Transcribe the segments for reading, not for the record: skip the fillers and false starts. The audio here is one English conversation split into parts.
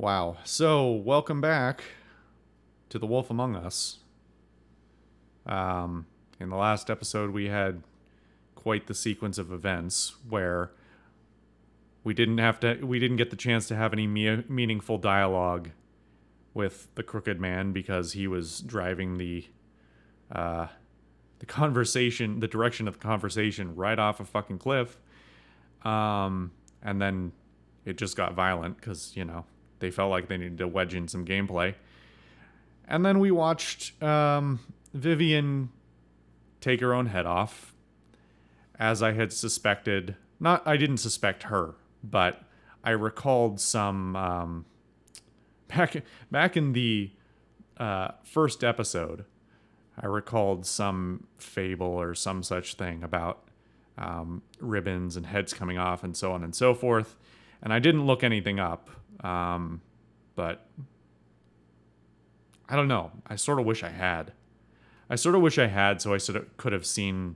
Wow. So, welcome back to The Wolf Among Us. In the last episode, we had quite the sequence of events where we didn't get the chance to have any meaningful dialogue with the crooked man because he was driving the conversation, the direction of the conversation, right off a fucking cliff. And then it just got violent because they felt like they needed to wedge in some gameplay. And then we watched Vivian take her own head off, as I had suspected. I didn't suspect her, but I recalled some back in the first episode. I recalled some fable or some such thing about ribbons and heads coming off and so on and so forth. And I didn't look anything up, but I don't know. I sort of wish I had. So I sort of could have seen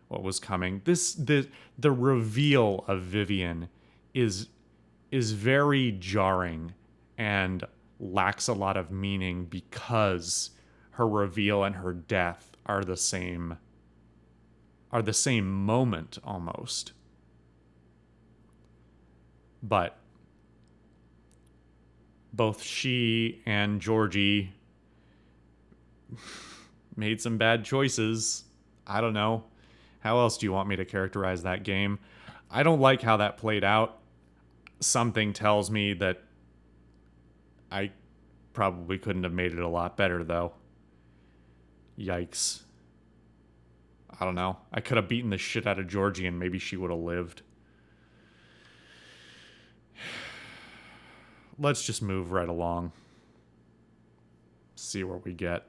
what was coming. The reveal of Vivian is very jarring and lacks a lot of meaning because her reveal and her death are the same moment almost. But both she and Georgie made some bad choices. I don't know. How else do you want me to characterize that game? I don't like how that played out. Something tells me that I probably couldn't have made it a lot better, though. Yikes. I don't know. I could have beaten the shit out of Georgie and maybe she would have lived. Let's just move right along. See where we get.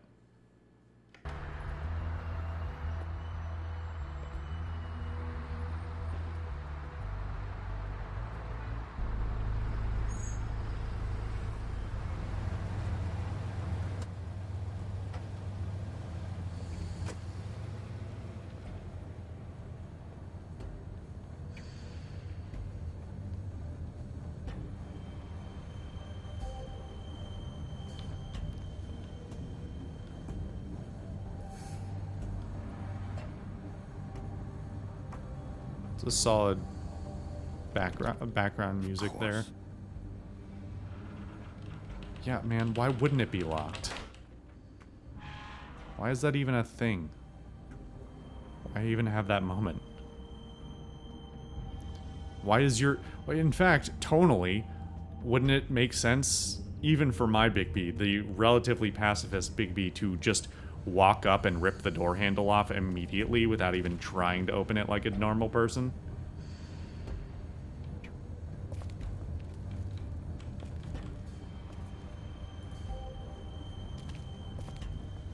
It's a solid background music there. Yeah, man, why wouldn't it be locked? Why is that even a thing? Why even have that moment? Why is in fact, tonally, wouldn't it make sense, even for my Big B, the relatively pacifist Big B, to just walk up and rip the door handle off immediately without even trying to open it like a normal person?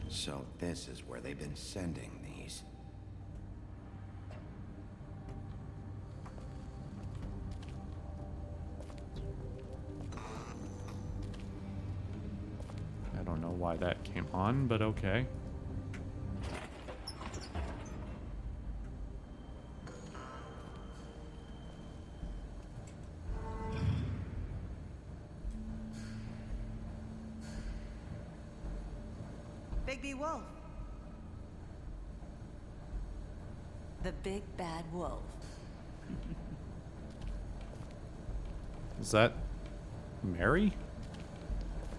So this is where they've been sending these. I don't know why that came on, but okay. Big Wolf. The big bad wolf. Is that Mary?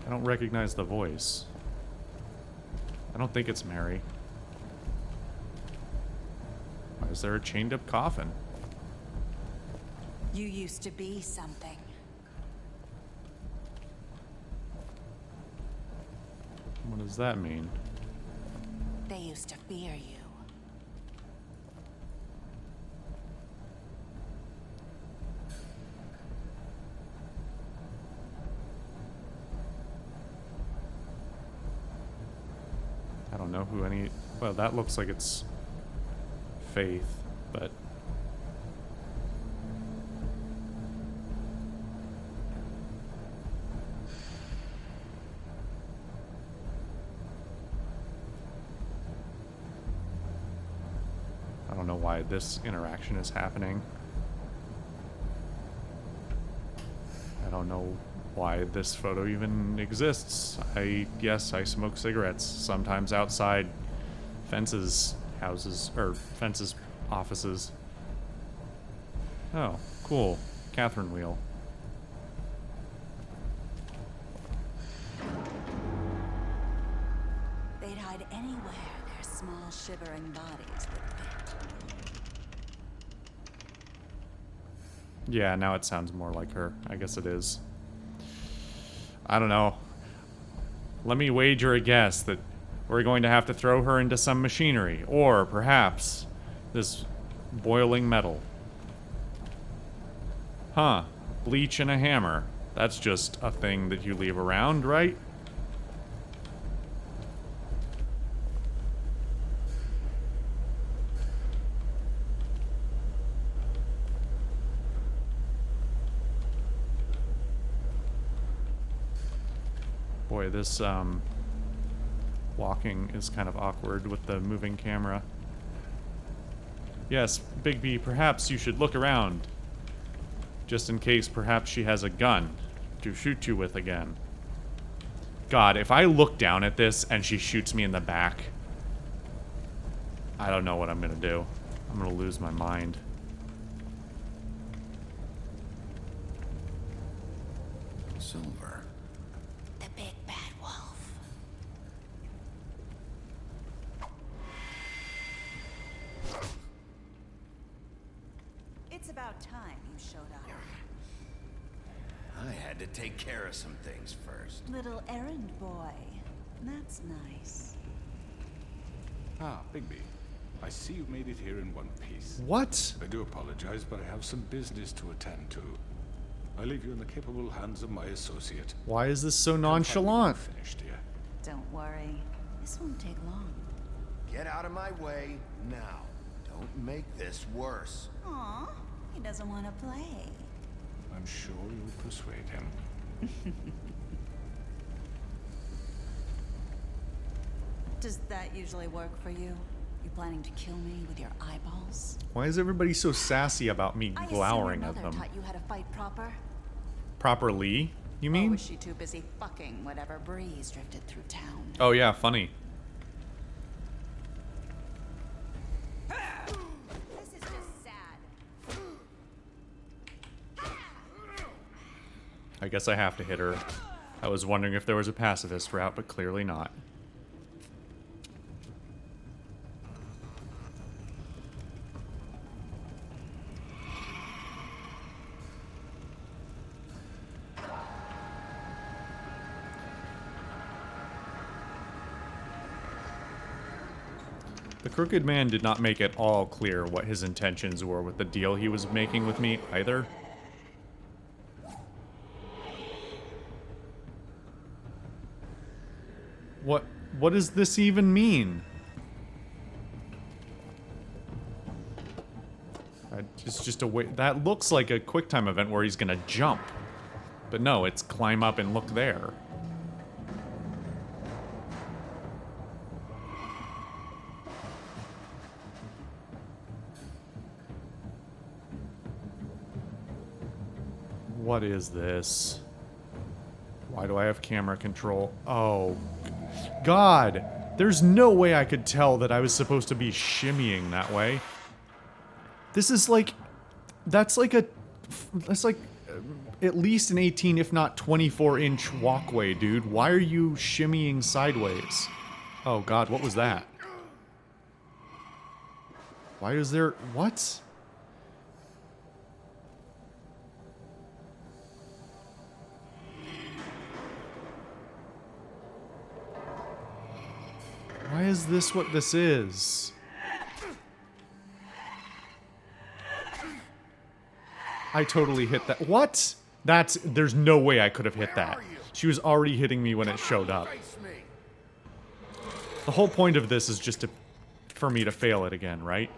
I don't recognize the voice. I don't think it's Mary. Why is there a chained up coffin? You used to be something. What does that mean? They used to fear you. I don't know who any... Well, that looks like it's Faith, but... I don't know why this interaction is happening. don't know why this photo even exists. Yes, I smoke cigarettes, sometimes outside fences, houses, or fences, offices. Oh, cool. Catherine wheel. They'd hide anywhere their small, shivering bodies would fit. Yeah, now it sounds more like her. I guess it is. I don't know. Let me wager a guess that we're going to have to throw her into some machinery. Or, perhaps, this boiling metal. Huh. Bleach and a hammer. That's just a thing that you leave around, right? Boy, this, walking is kind of awkward with the moving camera. Yes, Bigby, perhaps you should look around. Just in case perhaps she has a gun to shoot you with again. God, if I look down at this and she shoots me in the back, I don't know what I'm gonna do. I'm gonna lose my mind. Silver. The big bad wolf. It's about time you showed up. I had to take care of some things first. Little errand boy. That's nice. Ah, Bigby. I see you made it here in one piece. What? I do apologize, but I have some business to attend to. I leave you in the capable hands of my associate. Why is this so Come find me when nonchalant? you're finished, dear. Don't worry. This won't take long. Get out of my way now. Don't make this worse. Aw, he doesn't want to play. I'm sure you'll persuade him. Does that usually work for you? You planning to kill me with your eyeballs? Why is everybody so sassy about me I glowering assume at your mother them? taught you how to fight proper? Properly, you Or mean? was she too busy fucking whatever breeze drifted through town? Oh yeah, funny. This is just sad. I guess I have to hit her. I was wondering if there was a pacifist route, but clearly not. The Crooked Man did not make it all clear what his intentions were with the deal he was making with me, either. What does this even mean? It's just a way. That looks like a QuickTime event where he's gonna jump. But no, it's climb up and look there. What is this? Why do I have camera control? Oh, God. There's no way I could tell that I was supposed to be shimmying that way. This is like... That's like at least an 18, if not 24-inch walkway, dude. Why are you shimmying sideways? Oh, God, what was that? Why is there... What? Why is this what this is? I totally hit that. What? There's no way I could have hit that. She was already hitting me when it showed up. The whole point of this is just for me to fail it again, right?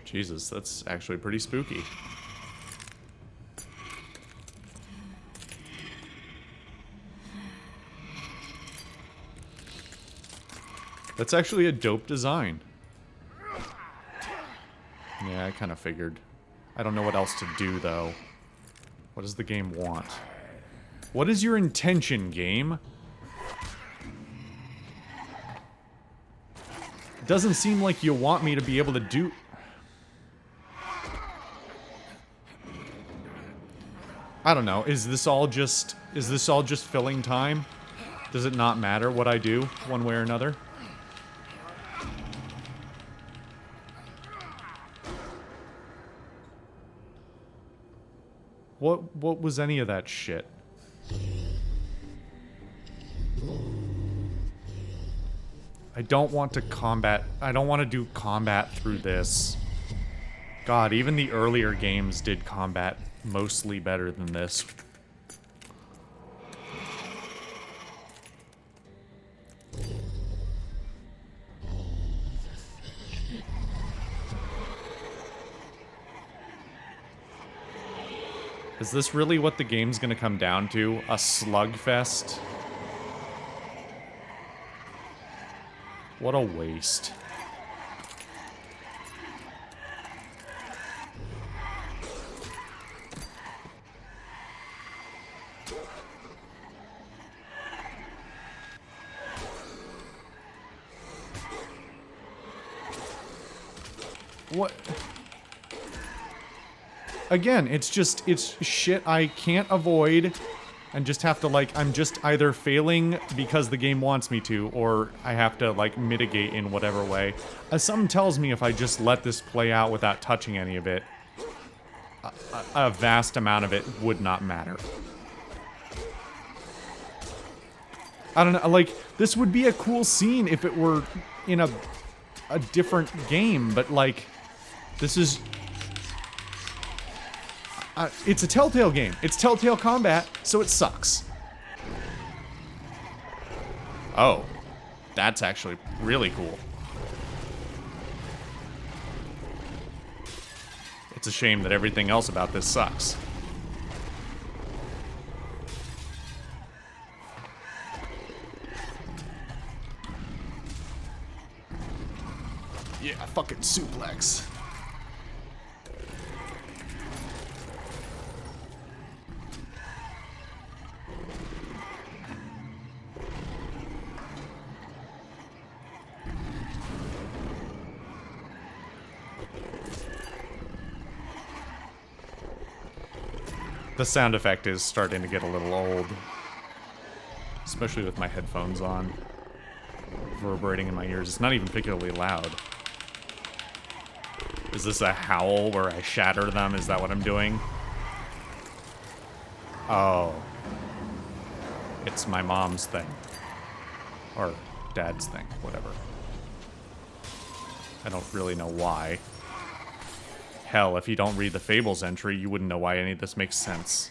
Jesus, that's actually pretty spooky. That's actually a dope design. Yeah, I kind of figured. I don't know what else to do, though. What does the game want? What is your intention, game? It doesn't seem like you want me to be able to do... I don't know. Is this all just filling time? Does it not matter what I do, one way or another? What was any of that shit? I don't want to combat... I don't want to do combat through this. God, even the earlier games did combat mostly better than this. Is this really what the game's gonna come down to? A slugfest? What a waste. What? Again, it's shit I can't avoid and just have to, like, I'm just either failing because the game wants me to, or I have to, like, mitigate in whatever way. Something tells me if I just let this play out without touching any of it, a vast amount of it would not matter. I don't know, like, this would be a cool scene if it were in a different game, but, like, this is... it's a Telltale game. It's Telltale Combat, so it sucks. Oh. That's actually really cool. It's a shame that everything else about this sucks. Yeah, fucking suplex. The sound effect is starting to get a little old. Especially with my headphones on. Reverberating in my ears. It's not even particularly loud. Is this a howl where I shatter them? Is that what I'm doing? Oh. It's my mom's thing. Or dad's thing. Whatever. I don't really know why. Hell, if you don't read the Fables entry, you wouldn't know why any of this makes sense.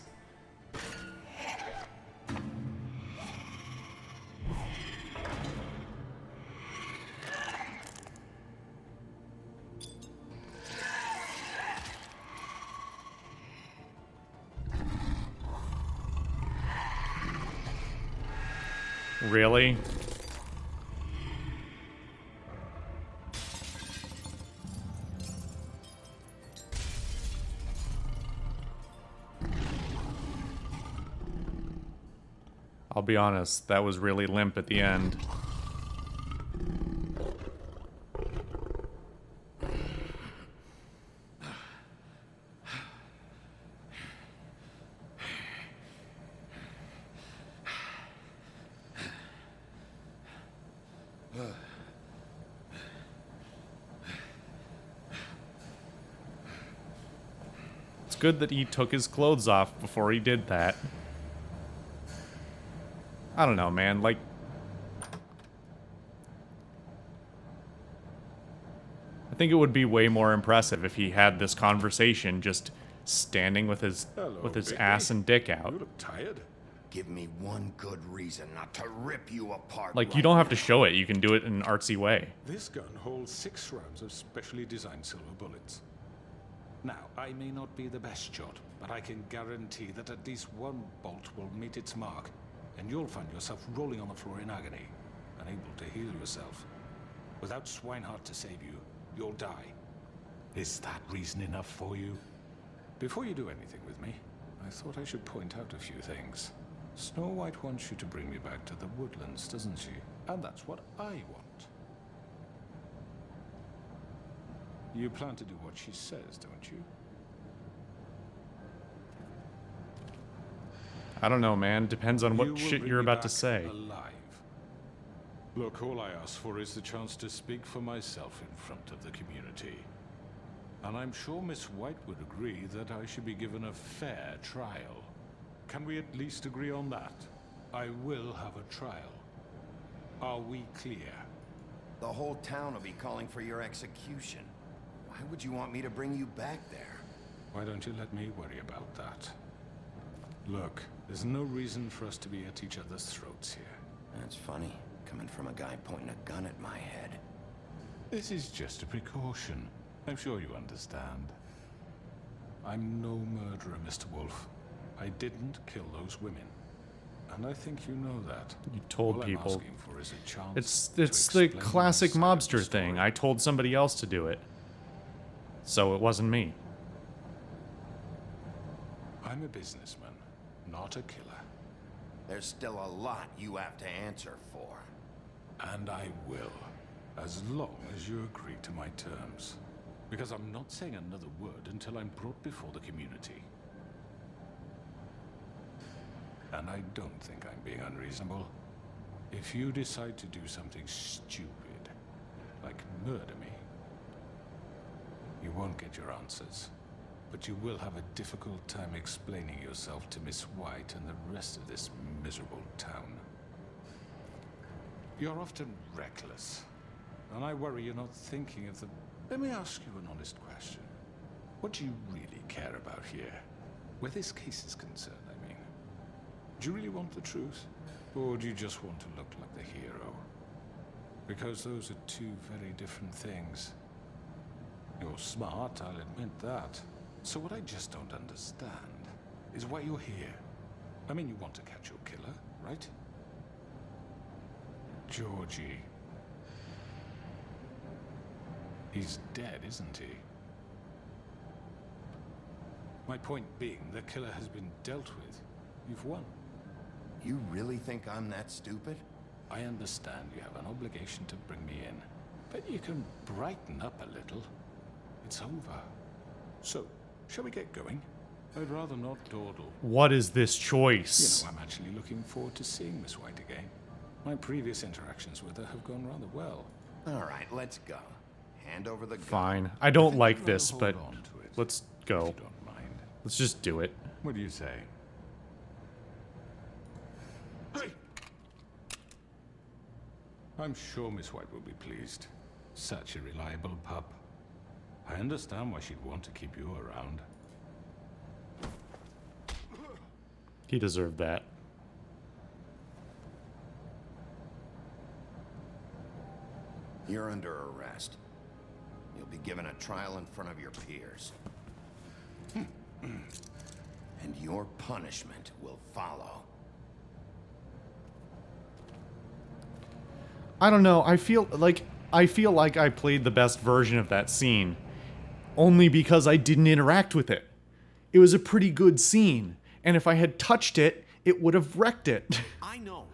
Really? I'll be honest, that was really limp at the end. It's good that he took his clothes off before he did that. I don't know, man, like... I think it would be way more impressive if he had this conversation just standing with his Baby. ass and dick out. You look tired. Give me one good reason not to rip you apart. Like, you don't have to show it, you can do it in an artsy way. This gun holds 6 rounds of specially designed silver bullets. Now, I may not be the best shot, but I can guarantee that at least one bolt will meet its mark, and you'll find yourself rolling on the floor in agony, unable to heal yourself. Without Swinehart to save you, you'll die. Is that reason enough for you? Before you do anything with me, I thought I should point out a few things. Snow White wants you to bring me back to the woodlands, doesn't she? And that's what I want. You plan to do what she says, don't you? I don't know, man. Depends on You what will shit bring you're me about to back say. alive. Look, all I ask for is the chance to speak for myself in front of the community. And I'm sure Miss White would agree that I should be given a fair trial. Can we at least agree on that? I will have a trial. Are we clear? The whole town will be calling for your execution. Why would you want me to bring you back there? Why don't you let me worry about that? Look, there's no reason for us to be at each other's throats here. That's funny, coming from a guy pointing a gun at my head. This is just a precaution. I'm sure you understand. I'm no murderer, Mr. Wolf. I didn't kill those women. And I think you know that. You told All I'm people. asking for is a chance It's to the explain classic my side of the mobster thing. story. I told somebody else to do it. So it wasn't me. I'm a businessman, not a killer. There's still a lot you have to answer for. And I will, as long as you agree to my terms. Because I'm not saying another word until I'm brought before the community. And I don't think I'm being unreasonable. If you decide to do something stupid, like murder me, you won't get your answers. But you will have a difficult time explaining yourself to Miss White and the rest of this miserable town. You're often reckless, and I worry you're not thinking of the... Let me ask you an honest question. What do you really care about here? Where this case is concerned, I mean. Do you really want the truth? Or do you just want to look like the hero? Because those are two very different things. You're smart, I'll admit that. So what I just don't understand is why you're here. I mean, you want to catch your killer, right? Georgie. He's dead, isn't he? My point being, the killer has been dealt with. You've won. You really think I'm that stupid? I understand you have an obligation to bring me in, but you can brighten up a little. It's over. So, shall we get going? I'd rather not dawdle. What is this You choice? know, I'm actually looking forward to seeing Miss White again. My previous interactions with her have gone rather well. All right, let's go. Hand over the gun. Fine. I don't think like I'd this, rather but hold on to it, let's if go. you don't mind. Let's just do it. What do you say? I'm sure Miss White will be pleased. Such a reliable pup. I understand why she'd want to keep you around. He deserved that. You're under arrest. You'll be given a trial in front of your peers. And your punishment will follow. I don't know. I feel like I played the best version of that scene only because I didn't interact with it. It was a pretty good scene, and if I had touched it, it would have wrecked it. I know.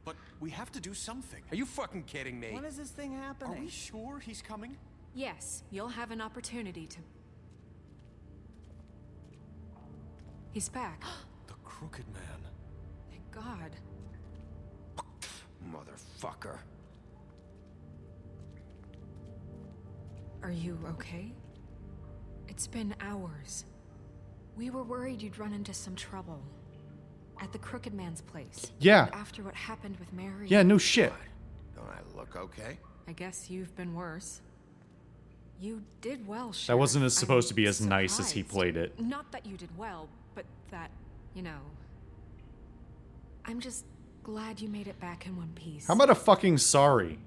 But we have to do something. Are you fucking kidding me? When is this thing happening? Are we sure he's coming? Yes, you'll have an opportunity to... He's back. The Crooked Man. Thank God. Motherfucker. Are you okay? It's been hours. We were worried you'd run into some trouble. At the Crooked Man's place. Yeah. After what happened with Mary. Yeah, no shit. Don't I look okay? I guess you've been worse. You did well, Sheriff. That wasn't as I'm supposed to be as nice as he surprised. played it. Not that you did well, but that, you know... I'm just glad you made it back in one piece. How about a fucking sorry?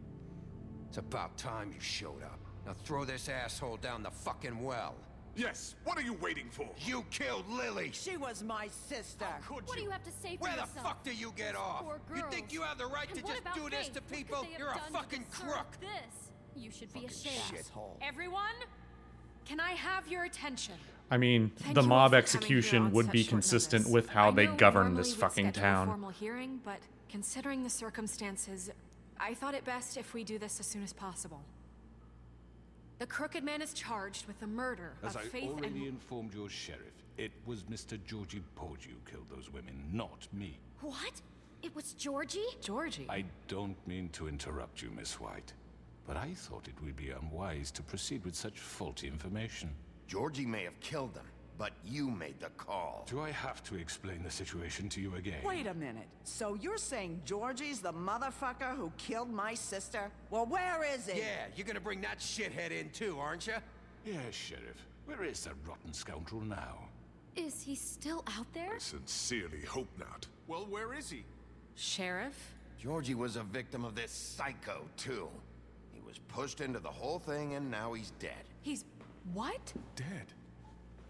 It's about time you showed up. Now throw this asshole down the fucking well. Yes, what are you waiting for? You killed Lily! She was my sister. Could What do you? you have to say for Where the yourself? fuck do you get off? Poor You girls. think you have the right And to what just about do this Faith? to What could people? they have You're a done to fucking deserve crook! This. You should be ashamed. Shithole. Everyone, Can I have your attention? I mean, Thank the you all mob for coming here execution on would such be short consistent notice. with how I they know govern normally this we'd fucking schedule a town. formal hearing, but considering the circumstances, I thought it best if we do this as soon as possible. The Crooked Man is charged with the murder As of I Faith already and... informed your sheriff, it was Mr. Georgie Porge who killed those women, not me. What? It was Georgie? Georgie? I don't mean to interrupt you, Miss White, but I thought it would be unwise to proceed with such faulty information. Georgie may have killed them, but you made the call. Do I have to explain the situation to you again? Wait a minute. So you're saying Georgie's the motherfucker who killed my sister? Well, where is he? Yeah, you're gonna bring that shithead in too, aren't you? Yes, Sheriff. Where is that rotten scoundrel now? Is he still out there? I sincerely hope not. Well, where is he? Sheriff? Georgie was a victim of this psycho, too. He was pushed into the whole thing, and now he's dead. He's... what? Dead.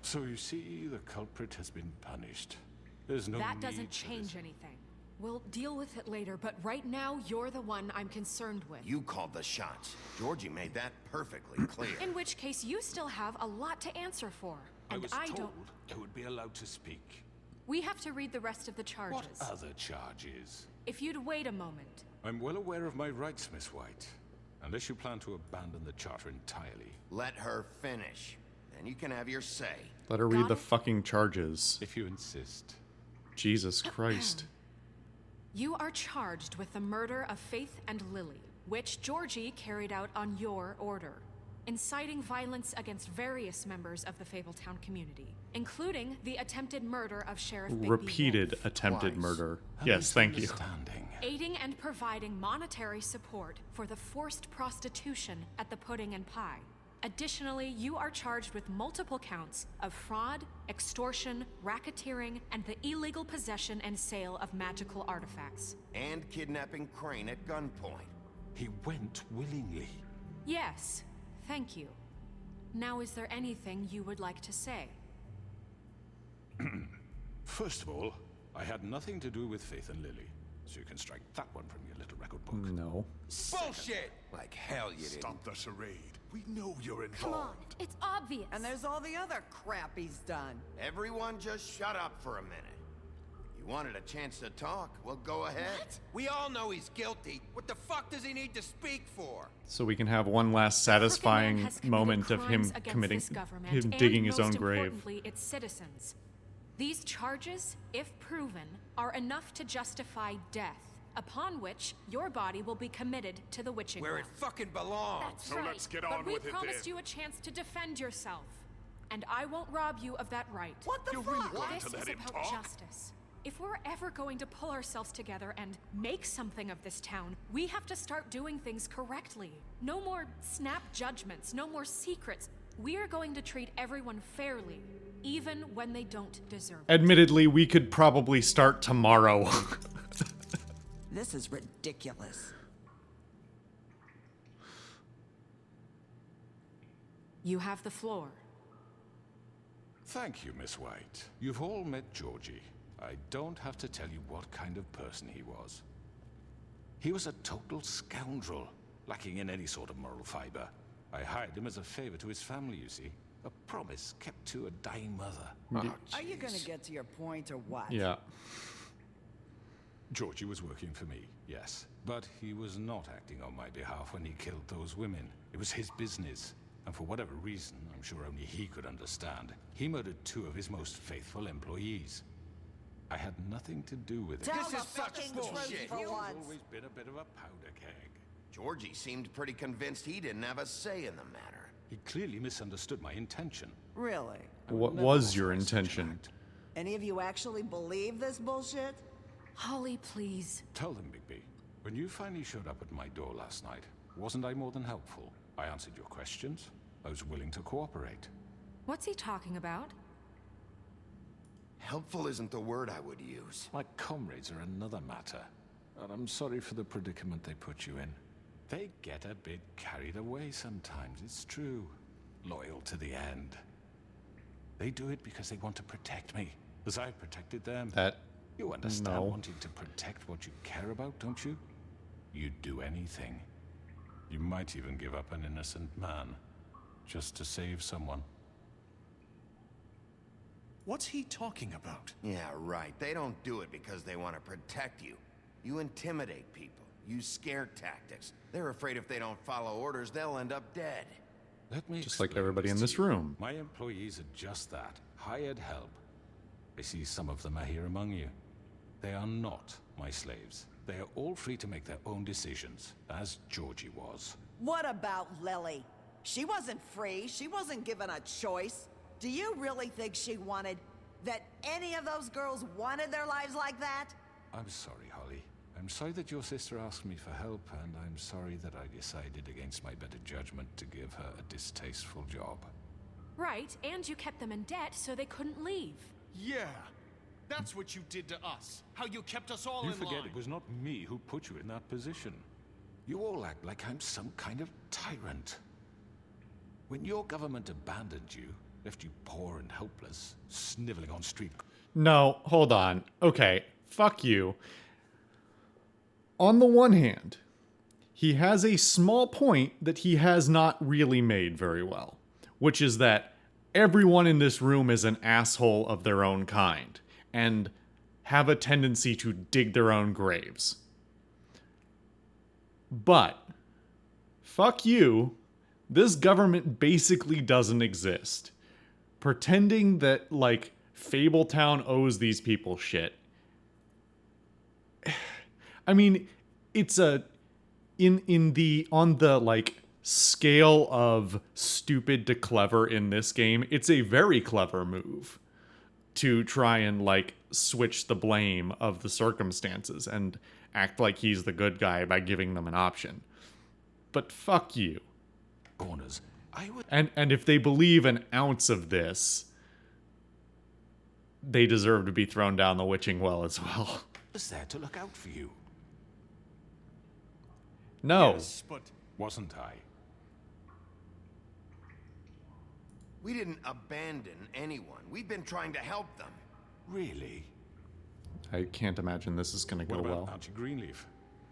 So you see, the culprit has been punished. There's no That need doesn't for change this. anything. We'll deal with it later, but right now, you're the one I'm concerned with. You called the shots. Georgie made that perfectly clear. In which case, you still have a lot to answer for. I And was I told don't... I would be allowed to speak. We have to read the rest of the charges. What other charges? If you'd wait a moment. I'm well aware of my rights, Miss White. Unless you plan to abandon the charter entirely. Let her finish. Then you can have your say. Let her read Got the it? fucking charges. If you insist. Jesus Christ. You are charged with the murder of Faith and Lily, which Georgie carried out on your order, inciting violence against various members of the Fabletown community, including the attempted murder of Sheriff Bigby Repeated Wolf, attempted Twice. murder. A Yes, thank you. misunderstanding. aiding and providing monetary support for the forced prostitution at the Pudding and Pie. Additionally, you are charged with multiple counts of fraud, extortion, racketeering, and the illegal possession and sale of magical artifacts. And kidnapping Crane at gunpoint. He went willingly. Yes, thank you. Now, is there anything you would like to say? First of all, I had nothing to do with Faith and Lily, so you can strike that one from your little record book. No. Bullshit! Like hell you didn't. Stop the charade. We know you're Come on, involved. it's obvious. And there's all the other crap he's done. Everyone just shut up for a minute. You wanted a chance to talk? Well, go ahead. What? We all know he's guilty. What the fuck does he need to speak for? So we can have one last Crooked Man satisfying has committed moment of him crimes against committing, this government him and, digging his most own grave. importantly, its citizens. These charges, if proven, are enough to justify death, upon which your body will be committed to the witching Where well. it fucking belongs. That's So right. let's get But on we with it promised then. you a chance to defend yourself, and I won't rob you of that right. What the You fuck? really want This to let is him about talk? justice. If we're ever going to pull ourselves together and make something of this town, we have to start doing things correctly. No more snap judgments, no more secrets. We are going to treat everyone fairly, even when they don't deserve it. Admittedly, we could probably start tomorrow. This is ridiculous. You have the floor. Thank you, Miss White. You've all met Georgie. I don't have to tell you what kind of person he was. He was a total scoundrel, lacking in any sort of moral fiber. I hired him as a favor to his family, you see. A promise kept to a dying mother. Are you gonna get to your point or what? Yeah. Georgie was working for me, yes. But he was not acting on my behalf when he killed those women. It was his business. And for whatever reason, I'm sure only he could understand, he murdered 2 of his most faithful employees. I had nothing to do with it. Tell This the is such fucking bullshit. truth for He's once. always been a bit of a powder keg. Georgie seemed pretty convinced he didn't have a say in the matter. He clearly misunderstood my intention. Really? I would What never was your authorize such an intention? act. Any of you actually believe this bullshit? Holly, please. Tell them, Bigby. When you finally showed up at my door last night, wasn't I more than helpful? I answered your questions. I was willing to cooperate. What's he talking about? Helpful isn't the word I would use. My comrades are another matter. And I'm sorry for the predicament they put you in. They get a bit carried away sometimes, it's true. Loyal to the end. They do it because they want to protect me, as I've protected them. That. You understand No. wanting to protect what you care about, don't you? You'd do anything. You might even give up an innocent man. just to save someone. What's he talking about? Yeah, right. They don't do it because they want to protect you. You intimidate people. Use scare tactics. They're afraid if they don't follow orders, they'll end up dead. Let me Just like explain everybody in to this you. room. My employees are just that. Hired help. I see some of them are here among you. They are not my slaves. They are all free to make their own decisions, as Georgie was. What about Lily? She wasn't free. She wasn't given a choice. Do you really think she wanted... that any of those girls wanted their lives like that? I'm sorry, Holly. I'm sorry that your sister asked me for help, and I'm sorry that I decided against my better judgment to give her a distasteful job. Right, and you kept them in debt so they couldn't leave. Yeah, that's what you did to us. How you kept us all You in forget line. it was not me who put you in that position. You all act like I'm some kind of tyrant. When your government abandoned you, left you poor and helpless, sniveling on street... No, hold on. Okay, fuck you. On the one hand, he has a small point that he has not really made very well, which is that everyone in this room is an asshole of their own kind and have a tendency to dig their own graves. But, fuck you, this government basically doesn't exist. Pretending that, like, Fabletown owes these people shit. I mean, it's a... on the, like, scale of stupid to clever in this game, it's a very clever move to try and, like, switch the blame of the circumstances and act like he's the good guy by giving them an option. But fuck you. Corners. I would... And if they believe an ounce of this, they deserve to be thrown down the witching well as well. was there to look out for you. No. Yes, but Wasn't I? We didn't abandon anyone. We've been trying to help them. Really? I can't imagine this is going to What go about well. Auntie Greenleaf?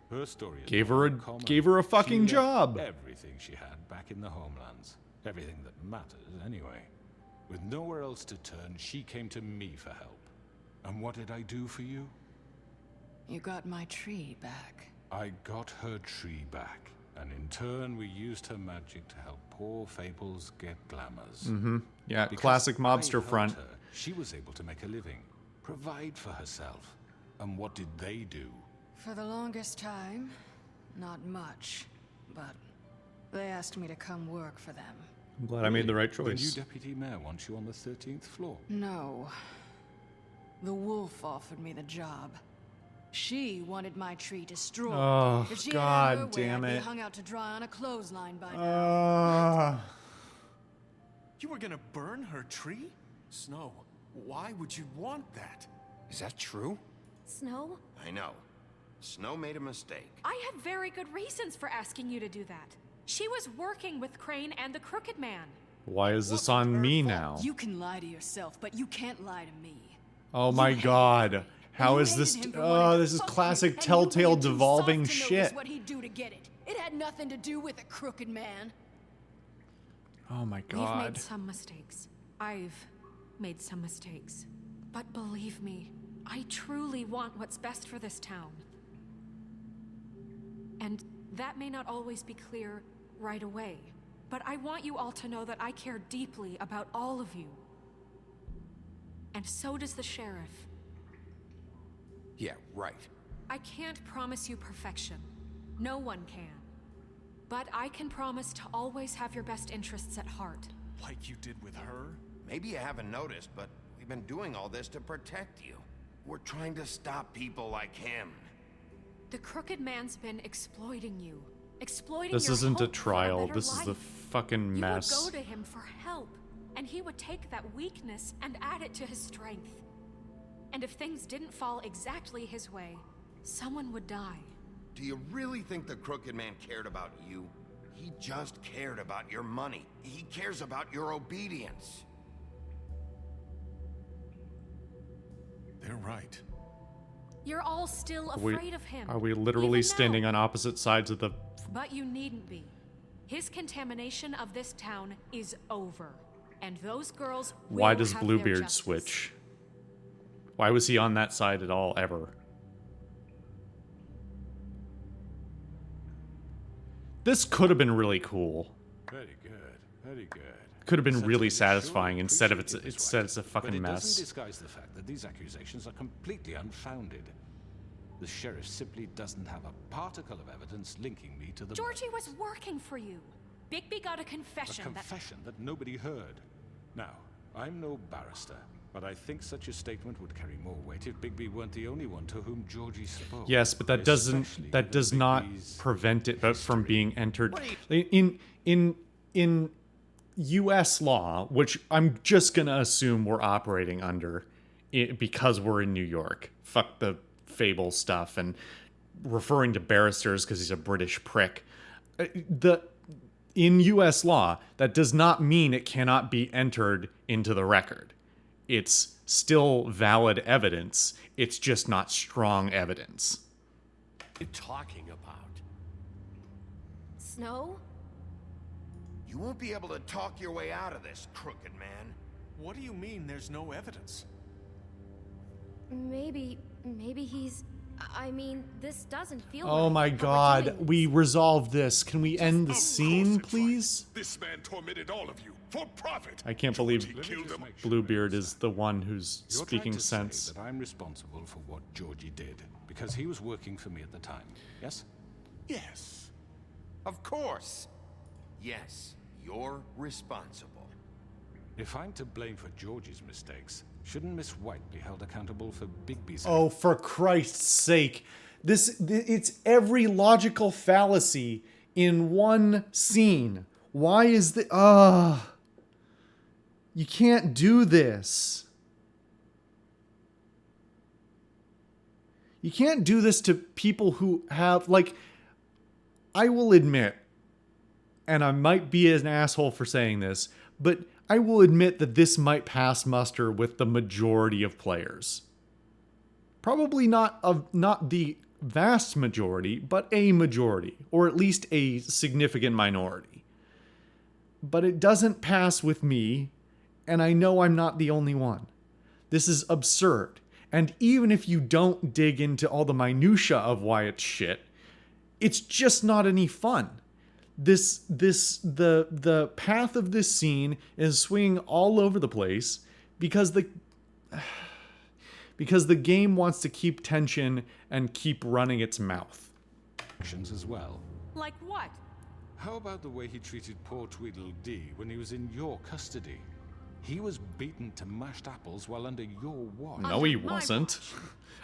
Her story is Gave not her a- uncommon. gave her a fucking She left job. Everything she had back in the homelands. Everything that matters, anyway. With nowhere else to turn, she came to me for help. And what did I do for you? You got my tree back. I got her tree back. And in turn, we used her magic to help poor Fables get glamours. Yeah, Because classic I mobster helped front. her, she was able to make a living, provide for herself. And what did they do? For the longest time, not much. But they asked me to come work for them. I'm glad I made the right The new choice. deputy mayor wants you on the 13th floor. No. The wolf offered me the job. She wanted my tree destroyed. Oh, if she God had her way, damn I'd be it. hung out to dry on a clothesline by now. you were gonna burn her tree? Snow, why would you want that? Is that true? Snow? I know. Snow made a mistake. I had very good reasons for asking you to do that. She was working with Crane and the Crooked Man. Why is this on me now? You can lie to yourself, but you can't lie to me. Oh You my hated god. him, How and is you this? hated him for wanting to This is fuck you, classic and you telltale were too devolving soft to shit. notice what he'd do to get it. It had nothing to do with a crooked man. Oh my We've god. made some mistakes. I've made some mistakes. But believe me, I truly want what's best for this town. And that may not always be clear right away. But I want you all to know that I care deeply about all of you. And so does the sheriff. Yeah, right. I can't promise you perfection. No one can. But I can promise to always have your best interests at heart. Like you did with her? Maybe you haven't noticed, but we've been doing all this to protect you. We're trying to stop people like him. The Crooked Man's been exploiting you. Exploiting This your isn't a hope for trial. better This is the life. fucking mess. You would go to him for help, and he would take that weakness and add it to his strength. And if things didn't fall exactly his way, someone would die. Do you really think the Crooked Man cared about you? He just cared about your money. He cares about your obedience. They're right. You're all still Are we- afraid of him. Are we literally even standing now. on opposite sides of the... But you needn't be. His contamination of this town is over, and those girls will Why does have their Bluebeard justice. switch? Why was he on that side at all, ever? This could have been really cool. Very good, very good. Could have been really Certainly, sure, satisfying instead of appreciate it this instead way. it's a But fucking it mess. doesn't disguise the fact that these accusations are completely unfounded. The sheriff simply doesn't have a particle of evidence linking me to the Georgie was murders. working for you. Bigby got a A confession confession that nobody heard. Now, I'm no barrister, but I think such a statement would carry more weight if Bigby weren't the only one to whom Georgie spoke. Yes, but that Especially does given not Bigby's prevent it from history. being entered in U.S. law, which I'm just gonna assume we're operating under, because we're in New York. Fuck the Fable stuff and referring to barristers because he's a British prick. In U.S. law, that does not mean it cannot be entered into the record. It's still valid evidence. It's just not strong evidence. What are you talking about? Snow? You won't be able to talk your way out of this, crooked man. What do you mean there's no evidence? Maybe he's... I mean, this doesn't feel Oh right, my how we're god, doing this. we resolved this. Can we end the Of scene, course it's please? right. This man tormented all of you for profit. I can't Georgie believe killed them. Bluebeard is the one who's You're speaking trying to sense. say that I'm responsible for what Georgie did because he was working for me at the time. Yes? Yes. Of course. Yes, you're responsible. If I'm to blame for Georgie's mistakes, shouldn't Miss White be held accountable for Bigby's? Oh, for Christ's sake. It's every logical fallacy in one scene. Why is the you can't do this. You can't do this to people who have, like, I will admit, and I might be an asshole for saying this, but I will admit that this might pass muster with the majority of players. Probably not the vast majority, but a majority, or at least a significant minority. But it doesn't pass with me, and I know I'm not the only one. This is absurd. And even if you don't dig into all the minutia of why it's shit, it's just not any fun. The path of this scene is swinging all over the place because the game wants to keep tension and keep running its mouth. Actions as well. Like what? How about the way he treated poor Tweedledee when he was in your custody? He was beaten to mashed apples while under your watch. No, he my wasn't.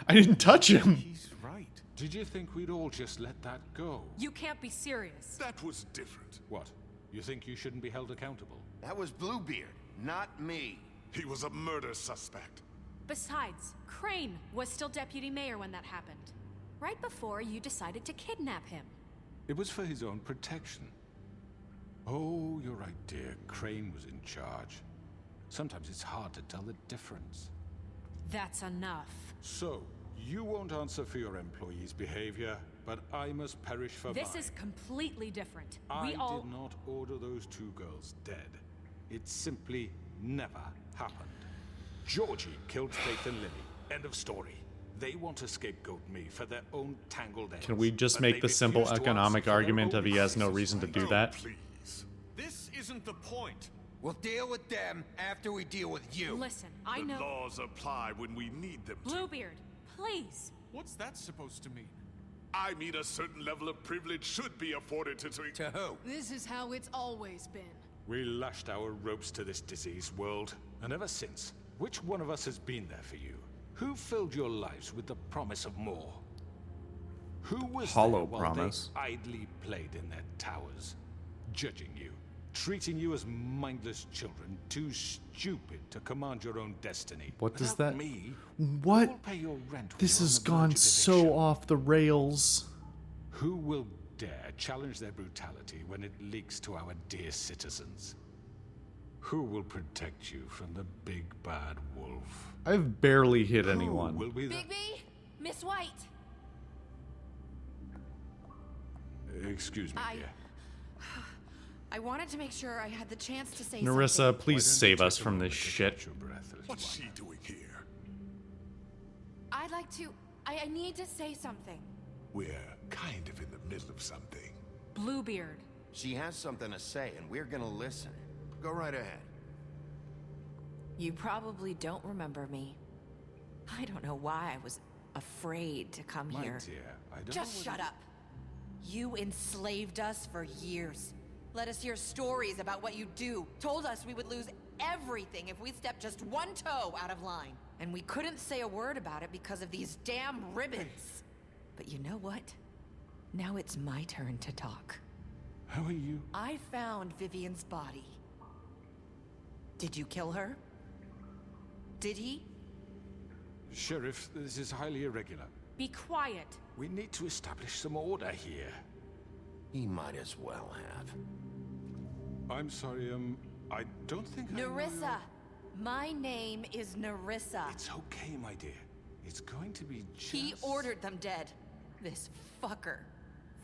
I didn't touch him. He's right. Did you think we'd all just let that go? You can't be serious. That was different. What? You think you shouldn't be held accountable? That was Bluebeard, not me. He was a murder suspect. Besides, Crane was still deputy mayor when that happened. Right before you decided to kidnap him. It was for his own protection. Oh, you're right, dear. Crane was in charge. Sometimes it's hard to tell the difference. That's enough. So, you won't answer for your employees' behavior, but I must perish for This mine. is completely different. I We all... did not order those two girls dead. It simply never happened. Georgie killed Faith and Lily. End of story. They want to scapegoat me for their own tangled ends. Can we just but make they the simple refuse to economic answer for their argument own of he has no crisis reason to rights. do that? Please. This isn't the point. We'll deal with them after we deal with you. Listen, I The know... laws apply when we need them to. Bluebeard, please. What's that supposed to mean? I mean, a certain level of privilege should be afforded to... To who? This is how it's always been. We lashed our ropes to this diseased world, and ever since, which one of us has been there for you? Who filled your lives with the promise of more? Who was Hollow there while promise. they idly played in their towers, judging you, treating you as mindless children, too stupid to command your own destiny? What does Without that- me, What? who will pay your rent when This you're has on the verge gone of so eviction? off the rails. Who will dare challenge their brutality when it leaks to our dear citizens? Who will protect you from the big bad wolf? I've barely hit Who anyone. will be the... Bigby? Miss White? Excuse me, I- dear. I wanted to make sure I had the chance to say Narissa, something. please save us from this shit. What's she doing here? I'd like to... I need to say something. We're kind of in the middle of something. Bluebeard. She has something to say, and we're gonna listen. Go right ahead. You probably don't remember me. I don't know why I was afraid to come My here. dear, I don't Just know shut up. You enslaved us for years. Let us hear stories about what you do. Told us we would lose everything if we stepped just one toe out of line. And we couldn't say a word about it because of these damn ribbons. But you know what? Now it's my turn to talk. How are you? I found Vivian's body. Did you kill her? Did he? Sheriff, this is highly irregular. Be quiet. We need to establish some order here. He might as well have. I'm sorry, I don't think I know Narissa! your- My name is Narissa. It's okay, my dear. It's going to be just... He ordered them dead. This fucker.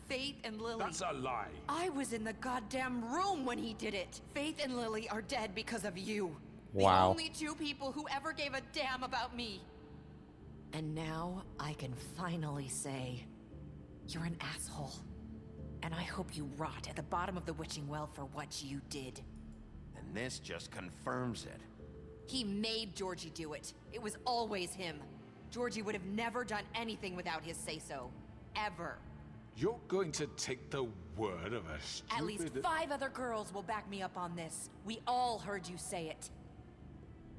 Faith and Lily. That's a lie. I was in the goddamn room when he did it. Faith and Lily are dead because of you. Wow. The only two people who ever gave a damn about me. And now I can finally say, you're an asshole. And I hope you rot at the bottom of the witching well for what you did. And this just confirms it. He made Georgie do it. It was always him. Georgie would have never done anything without his say-so. Ever. You're going to take the word of a stupid... At least 5 other girls will back me up on this. We all heard you say it.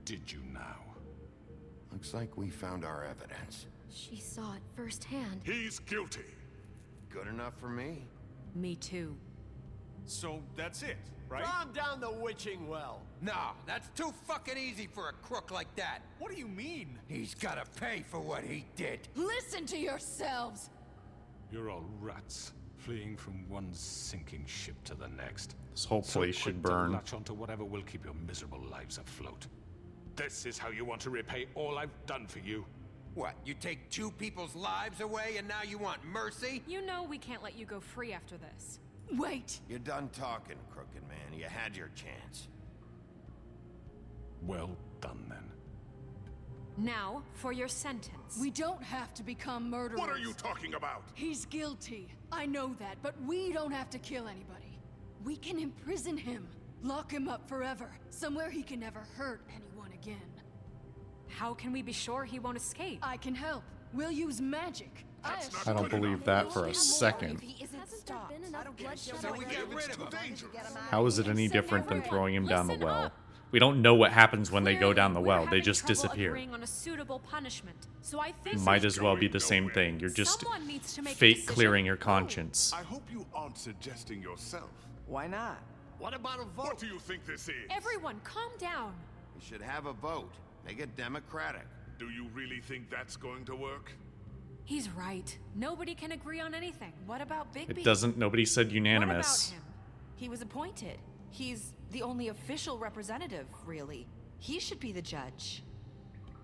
Did you now? Looks like we found our evidence. She saw it firsthand. He's guilty. Good enough for me. Me too. So that's it, right? Throw him down the witching well. No, that's too fucking easy for a crook like that. What do you mean? He's gotta pay for what he did. Listen to yourselves! You're all rats, fleeing from one sinking ship to the next. This whole place so should quick to burn. latch onto whatever will keep your miserable lives afloat. This is how you want to repay all I've done for you. What, you take 2 people's lives away and now you want mercy? You know we can't let you go free after this. Wait! You're done talking, crooked man. You had your chance. Well done, then. Now, for your sentence. We don't have to become murderers. What are you talking about? He's guilty. I know that, but we don't have to kill anybody. We can imprison him. Lock him up forever. Somewhere he can never hurt anyone again. How can we be sure he won't escape? I can help. We'll use magic. I don't believe that for a second. Hasn't there been enough bloodshed? So we get rid of him. How is it any different than throwing him down the well? We don't know what happens when they go down the well. They just disappear. Agreeing on a suitable punishment. So I think Might as well be the same thing. You're just someone needs to make a fake decision. clearing your conscience. I hope you aren't suggesting yourself. Why not? What about a vote? What do you think this is? Everyone, calm down. We should have a vote. Make it democratic. Do you really think that's going to work? He's right. Nobody can agree on anything. What about Bigby? It doesn't. Nobody said What unanimous. about him? He was appointed. He's the only official representative, really. He should be the judge.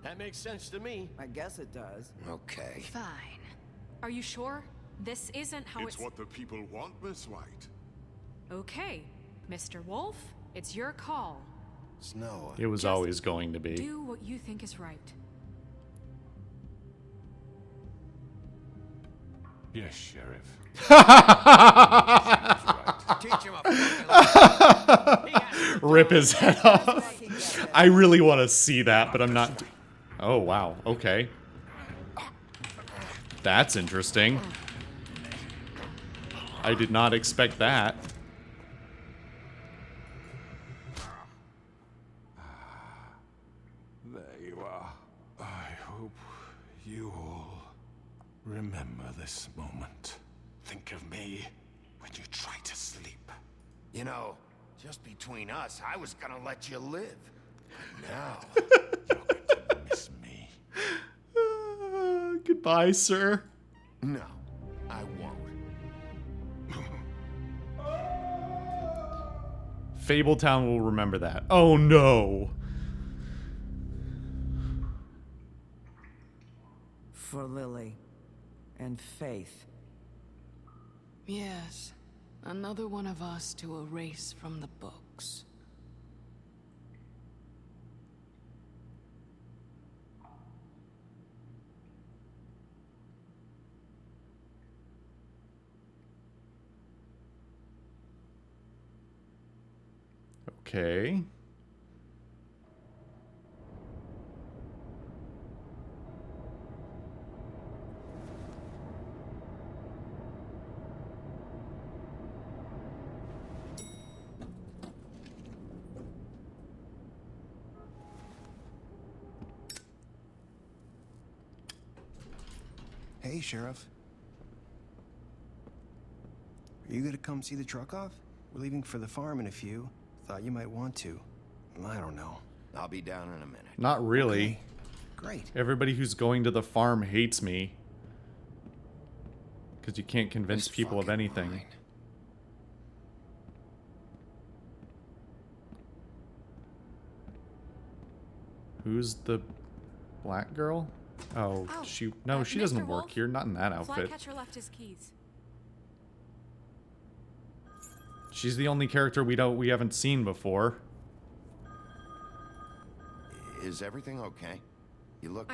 That makes sense to me. I guess it does. Okay. Fine. Are you sure? This isn't how It's what the people want, Miss White. Okay, Mr. Wolf, it's your call. Snow. It was always going to be. Do what you think is right. Yes, Sheriff. Teach him a Rip his head off. I really want to see that, but I'm not. Oh, wow. Okay. That's interesting. I did not expect that. There you are. I hope you all remember this moment. Think of me when you try to sleep. You know, just between us, I was gonna let you live. Now, You're going to miss me. Goodbye, sir. no, I won't. Fabletown will remember that. Oh no. For Lily and Faith. Yes. Another one of us to erase from the books. Okay. Hey, Sheriff. Are you gonna come see the truck off? We're leaving for the farm in a few. Thought you might want to. I don't know. I'll be down in a minute. Not really. Okay. Great. Everybody who's going to the farm hates me. Because you can't convince This people of fucking anything. line. Who's the black girl? Oh, Oh, she Mr. doesn't work Wolf? here. Not in that outfit. Flycatcher left his keys. She's the only character we haven't seen before. Is everything okay? You look...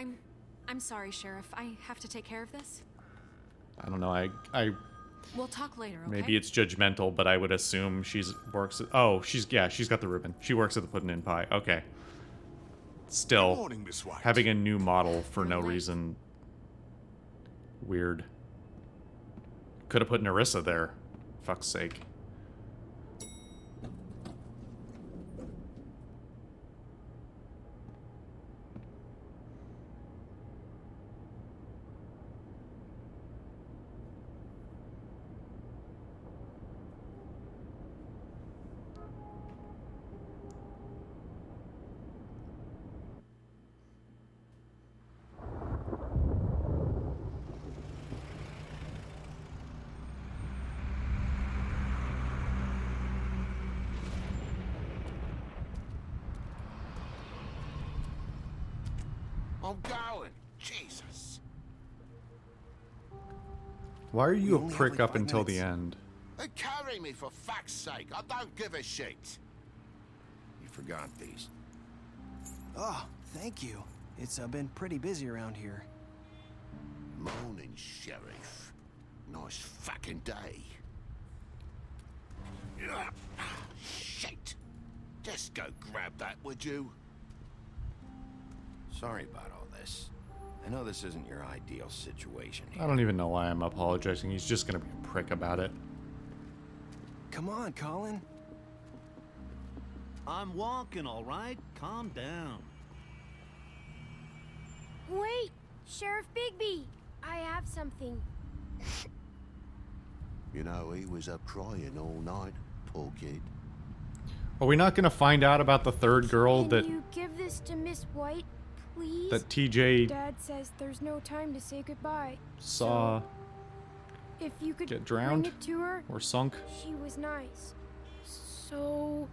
I'm sorry, Sheriff. I have to take care of this. I don't know. I We'll talk later, okay? maybe it's judgmental, but I would assume she's got the ribbon. She works at the Puddin' and Pie. Okay. Still, Good morning, Miss White. having a new model for no reason. Weird. Could have put Narissa there. Fuck's sake. I'm going. Jesus. Why are We you a only have, prick like, up 5 until the minutes. end? They carry me for fuck's sake. I don't give a shit. You forgot these. Oh, thank you. It's been pretty busy around here. Morning, Sheriff. Nice fucking day. Ugh. Shit. Just go grab that, would you? Sorry about all this. I know this isn't your ideal situation here. I don't even know why I'm apologizing. He's just gonna be a prick about it. Come on, Colin. I'm walking, all right? Calm down. Wait! Sheriff Bigby! I have something. You know, he was up crying all night, poor kid. Are we not gonna find out about the third girl Can you give this to Miss White, please? that TJ Dad says there's no time to say goodbye. saw If you could get drowned bring it to her, or sunk? she was nice. So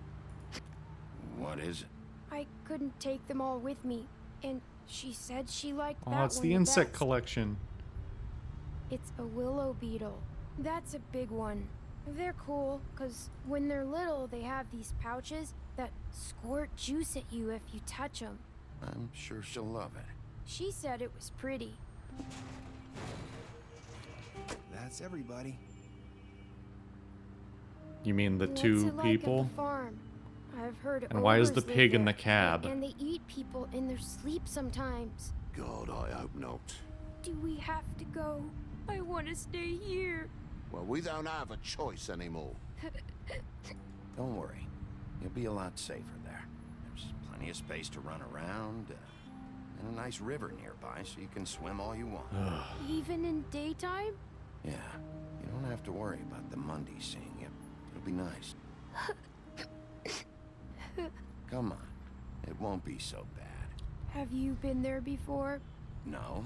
What is it? I couldn't take them all with me, and she said she liked that Oh, it's one the insect best. collection. It's a willow beetle. That's a big one. They're cool, because when they're little, they have these pouches that squirt juice at you if you touch them. I'm sure she'll love it. She said it was pretty. That's everybody. You mean the What's two it like people? At the farm? I've heard And why is ogres the live pig in there, the cab? And they eat people in their sleep sometimes. God, I hope not. Do we have to go? I want to stay here. Well, we don't have a choice anymore. Don't worry. You'll be a lot safer there. There's plenty of space to run around, and a nice river nearby so you can swim all you want. Even in daytime? Yeah, you don't have to worry about the Mundy seeing you. It'll be nice. Come on. It won't be so bad. Have you been there before? No.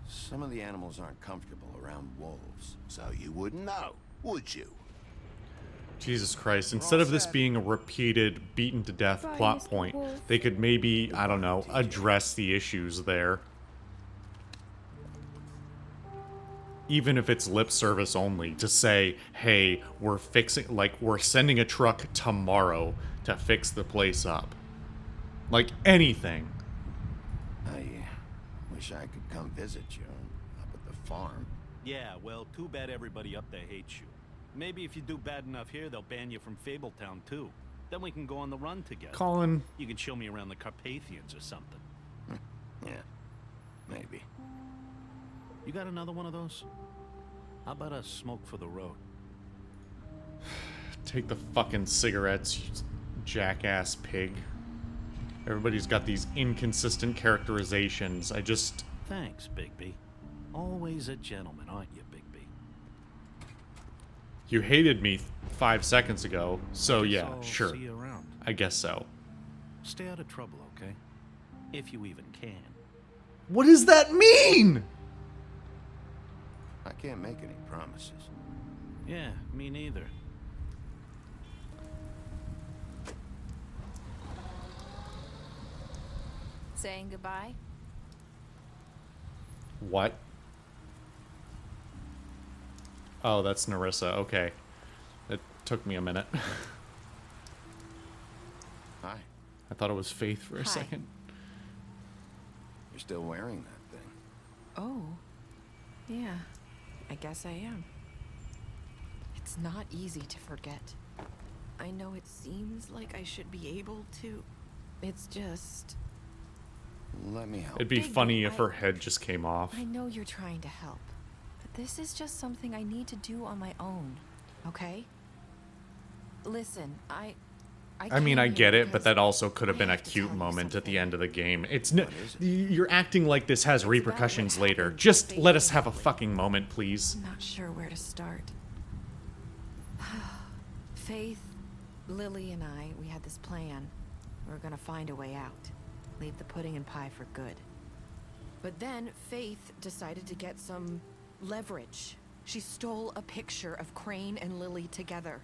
Some of the animals aren't comfortable around wolves. So you wouldn't know, would you? Jesus Christ, instead of this being a repeated, beaten to death plot point, they could maybe, I don't know, address the issues there. even if it's lip service only, to say, hey, we're sending a truck tomorrow to fix the place up. Like, anything. I wish I could come visit you up at the farm. Yeah, well, too bad everybody up there hates you. Maybe if you do bad enough here, they'll ban you from Fabletown, too. Then we can go on the run together. Colin. You can show me around the Carpathians or something. Yeah, maybe. You got another one of those? How about a smoke for the road? Take the fucking cigarettes, you jackass pig. Everybody's got these inconsistent characterizations. I just... Thanks, Bigby. Always a gentleman, aren't you, Bigby? You hated me 5 seconds ago, so yeah, I'll sure. see you around. I guess so. Stay out of trouble, okay? If you even can. What does that mean? I can't make any promises. Yeah, me neither. Saying goodbye? What? Oh, that's Narissa. Okay. It took me a minute. Hi. I thought it was Faith for a second. You're still wearing that thing. Oh. Yeah. I guess I am. It's not easy to forget. I know it seems like I should be able to. It's just... Let me help. It'd be funny if her head just came off. I know you're trying to help, but this is just something I need to do on my own, okay? Listen, I mean, I came get here it, but because that also could have I been a have to cute tell you moment at the something. end of the game. You're acting like this has repercussions later. Just let us have a fucking moment, please. I'm not sure where to start. Faith, Lily, and I, we had this plan. We were gonna find a way out. Leave the pudding and pie for good. But then Faith decided to get some leverage. She stole a picture of Crane and Lily together.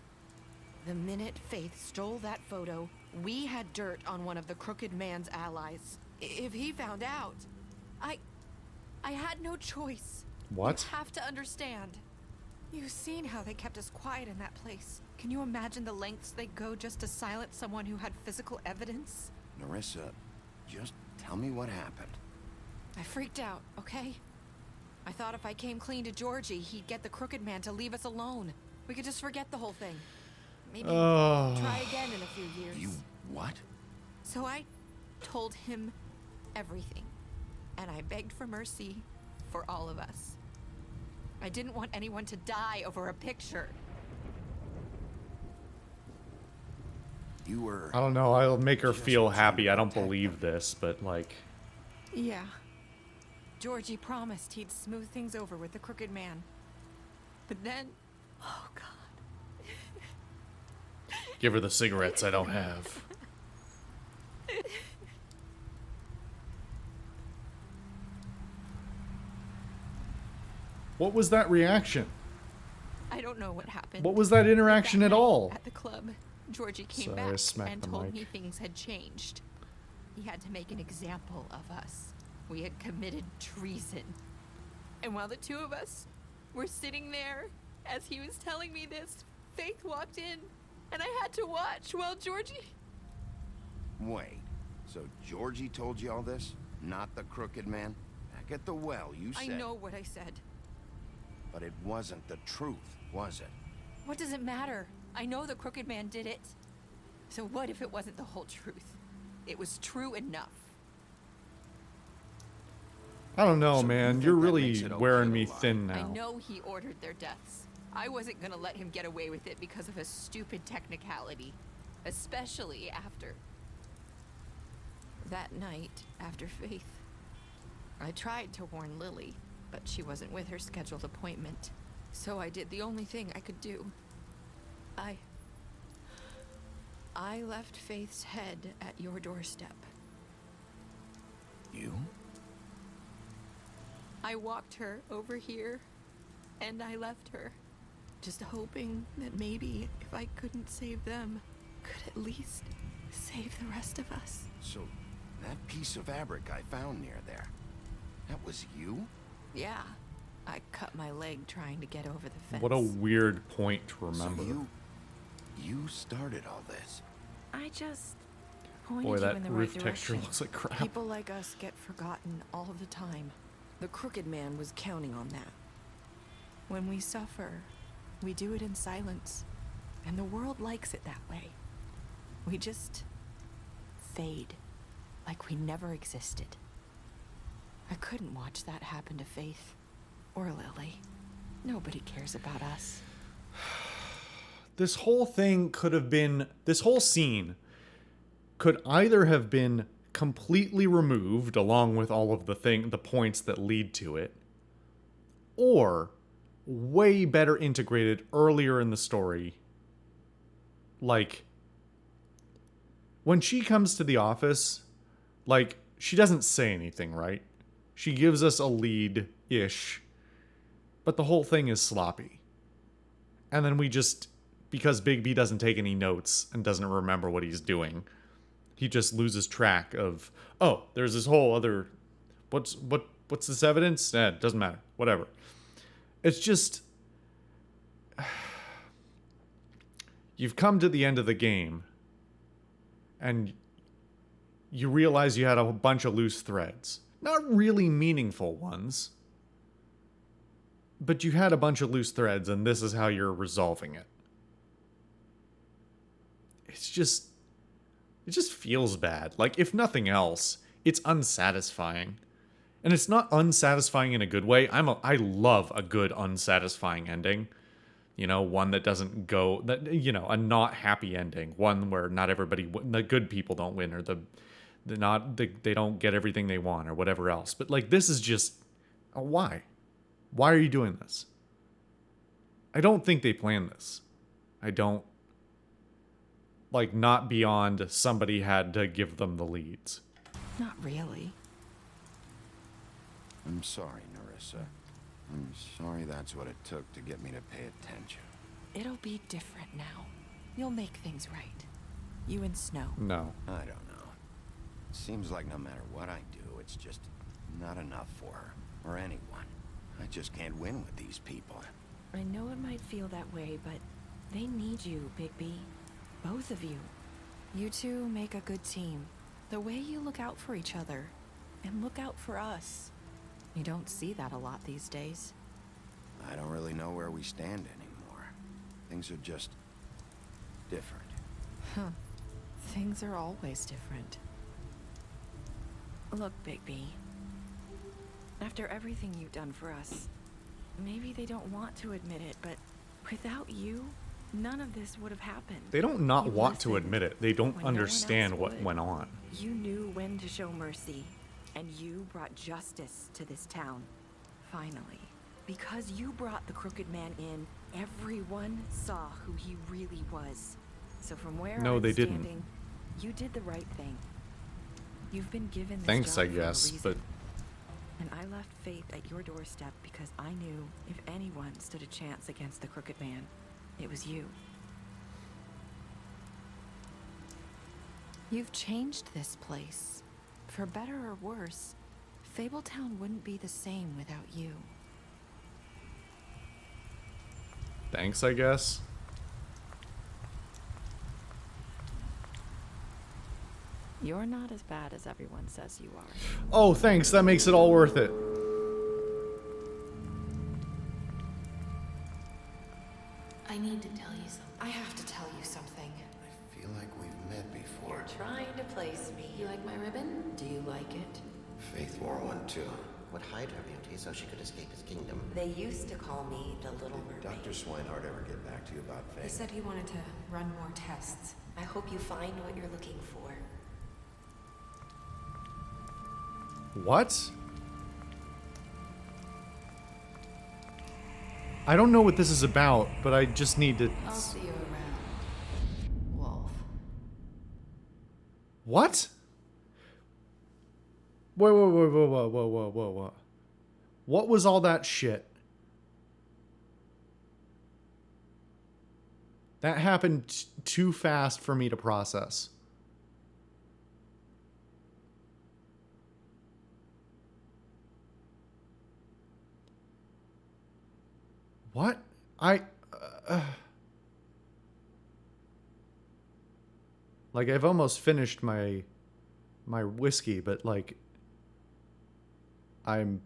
The minute Faith stole that photo, we had dirt on one of the Crooked Man's allies. If he found out, I had no choice. What? You have to understand. You've seen how they kept us quiet in that place. Can you imagine the lengths they go just to silence someone who had physical evidence? Narissa, just tell me what happened. I freaked out, okay? I thought if I came clean to Georgie, he'd get the Crooked Man to leave us alone. We could just forget the whole thing. Maybe try again in a few years. You what? So I told him everything. And I begged for mercy for all of us. I didn't want anyone to die over a picture. You were... I don't know. I'll make her feel happy. I don't believe this, but like... Yeah. Georgie promised he'd smooth things over with the Crooked Man. But then... Oh, God. Give her the cigarettes I don't have. What was that reaction? I don't know what happened. What was that interaction at all? At the club, Georgie came Sorry, I back smacked and the told mic. me things had changed. He had to make an example of us. We had committed treason. And while the two of us were sitting there, as he was telling me this, Faith walked in, and I had to watch while Georgie... Wait, so Georgie told you all this? Not the Crooked Man? Back at the well, you said... I know what I said. But it wasn't the truth, was it? What does it matter? I know the Crooked Man did it. So what if it wasn't the whole truth? It was true enough. I don't know, So man. you You're think that really makes it okay wearing to me lie? thin I now. know he ordered their deaths. I wasn't gonna let him get away with it because of a stupid technicality. Especially after... that night, after Faith. I tried to warn Lily, but she wasn't with her scheduled appointment. So I did the only thing I could do. I left Faith's head at your doorstep. You? I walked her over here, and I left her. Just hoping that maybe if I couldn't save them, could at least save the rest of us. So, that piece of fabric I found near there, that was you? Yeah. I cut my leg trying to get over the fence. What a weird point to remember. So you started all this. I just pointed Boy, you that in the roof right texture direction. looks like crap. People like us get forgotten all the time. The Crooked Man was counting on that. When we suffer, we do it in silence. And the world likes it that way. We just fade, like we never existed. I couldn't watch that happen to Faith or Lily. Nobody cares about us. This whole thing could have been, this whole scene could either have been completely removed along with all of the points that lead to it, or way better integrated earlier in the story. Like, when she comes to the office, like, she doesn't say anything, right? She gives us a lead-ish, but the whole thing is sloppy. And then we just, because Big B doesn't take any notes and doesn't remember what he's doing, he just loses track of, oh, there's this whole other, what's this evidence? It doesn't matter, whatever. It's just, you've come to the end of the game, and you realize you had a bunch of loose threads. Not really meaningful ones, but you had a bunch of loose threads, and this is how you're resolving it. It just feels bad. Like, if nothing else, it's unsatisfying. And it's not unsatisfying in a good way. I love a good unsatisfying ending. You know, one that doesn't go, that, you know, a not happy ending. One where not everybody, the good people don't win, or they don't get everything they want, or whatever else. But, like, this is just, why? Why are you doing this? I don't think they planned this. I don't. Like, not beyond somebody had to give them the leads. Not really. I'm sorry, Nerissa. I'm sorry that's what it took to get me to pay attention. It'll be different now. You'll make things right. You and Snow. No. I don't know. It seems like no matter what I do, it's just not enough for her, or anyone. I just can't win with these people. I know it might feel that way, but they need you, Bigby. Both of you. You two make a good team. The way you look out for each other, and look out for us. You don't see that a lot these days. I don't really know where we stand anymore. Things are just different. Huh. Things are always different. Look, Bigby. After everything you've done for us, maybe they don't want to admit it, but without you, none of this would have happened. They don't not You want to listened admit it. They don't when no one understand else what would. went on. You knew when to show mercy, and you brought justice to this town. Finally. Because you brought the Crooked Man in, everyone saw who he really was. So from where No, I'm they didn't. standing, you did the right thing. You've been given this Thanks, job I for a guess, reason. but And I left Faith at your doorstep because I knew if anyone stood a chance against the Crooked Man, it was you. You've changed this place. For better or worse, Fabletown wouldn't be the same without you. thanks, I guess. You're not as bad as everyone says you are. Oh, thanks. That makes it all worth it. I need to tell you something. I have to tell you something. I feel like we've met before. You're trying to place me. You like my ribbon? Do you like it? Faith wore one too. Would hide her beauty so she could escape his kingdom. They used to call me the Little Mermaid. Dr. Swinehart ever get back to you about He Faith? said he wanted to run more tests. I hope you find what you're looking for. What? I don't know what this is about, but I just need to... I'll see you around, Wolf. What? Whoa. What was all that shit? That happened too fast for me to process. What? Like, I've almost finished my whiskey, but like I'm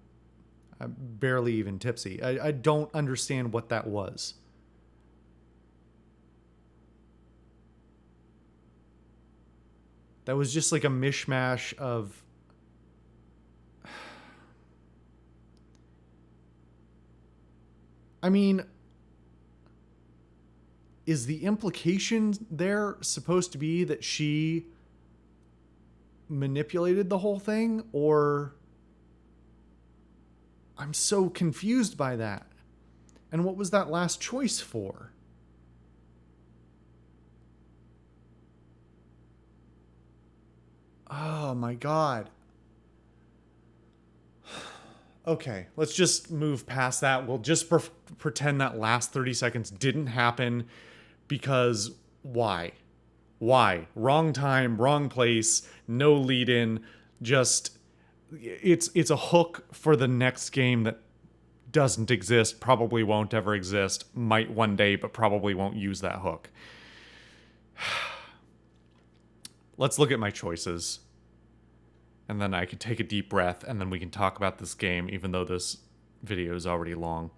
barely even tipsy. I don't understand what that was. That was just like a mishmash of I mean, is the implication there supposed to be that she manipulated the whole thing? Or I'm so confused by that. And what was that last choice for? Oh my God. Okay, let's just move past that. We'll just pretend that last 30 seconds didn't happen, because why? Why? Wrong time, wrong place, no lead in, just it's a hook for the next game that doesn't exist, probably won't ever exist, might one day, but probably won't use that hook. Let's look at my choices. And then I can take a deep breath, and then we can talk about this game, even though this video is already long.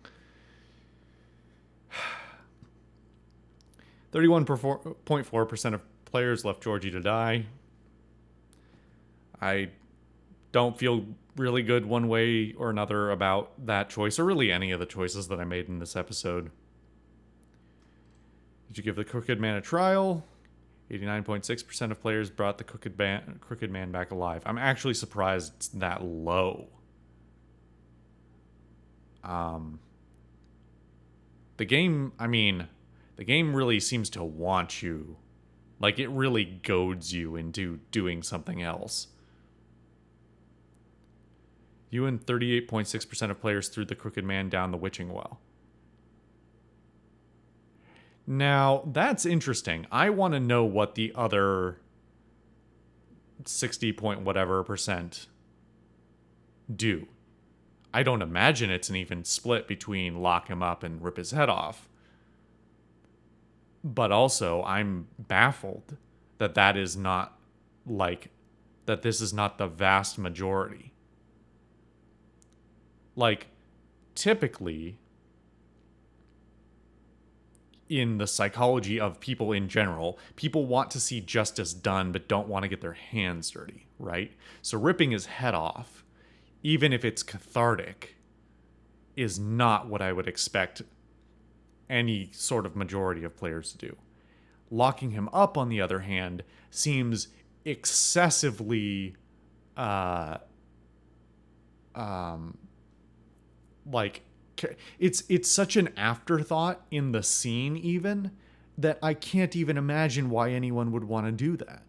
31.4% of players left Georgie to die. I don't feel really good one way or another about that choice, or really any of the choices that I made in this episode. Did you give the Crooked Man a trial? 89.6% of players brought the Crooked Man back alive. I'm actually surprised it's that low. The game really seems to want you. Like, it really goads you into doing something else. You and 38.6% of players threw the Crooked Man down the witching well. Now, that's interesting. I want to know what the other 60 point whatever percent do. I don't imagine it's an even split between lock him up and rip his head off. But also, I'm baffled that that is not, like, that this is not the vast majority. Like, typically, in the psychology of people in general, people want to see justice done but don't want to get their hands dirty, right? So ripping his head off, even if it's cathartic, is not what I would expect any sort of majority of players to do. Locking him up, on the other hand, seems excessively like, it's such an afterthought in the scene even that I can't even imagine why anyone would want to do that.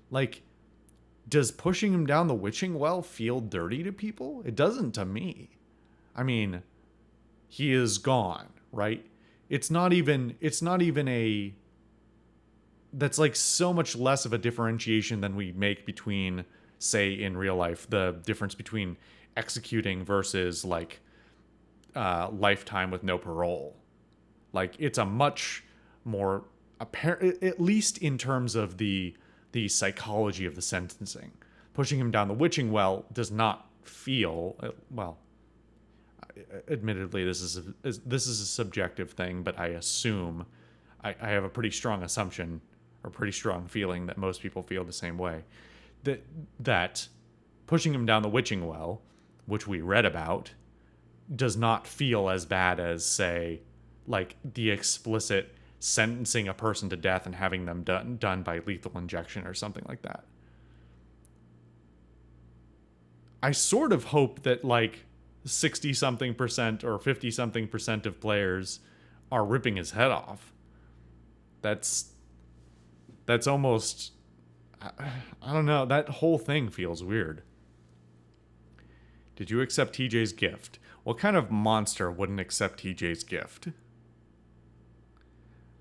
Like, does pushing him down the witching well feel dirty to people? It doesn't to me. I mean, he is gone, right? It's not even a that's like so much less of a differentiation than we make between, say, in real life, the difference between executing versus like lifetime with no parole. Like, it's a much more apparent, at least in terms of the psychology of the sentencing. Pushing him down the witching well does not feel, well, admittedly this is a subjective thing, but I assume I have a pretty strong assumption or pretty strong feeling that most people feel the same way, that pushing him down the witching well, which we read about, does not feel as bad as, say, like the explicit sentencing a person to death and having them done by lethal injection or something like that. I sort of hope that like 60-something% or 50-something% of players are ripping his head off. That's almost, I don't know, that whole thing feels weird. Did you accept TJ's gift? What kind of monster wouldn't accept TJ's gift?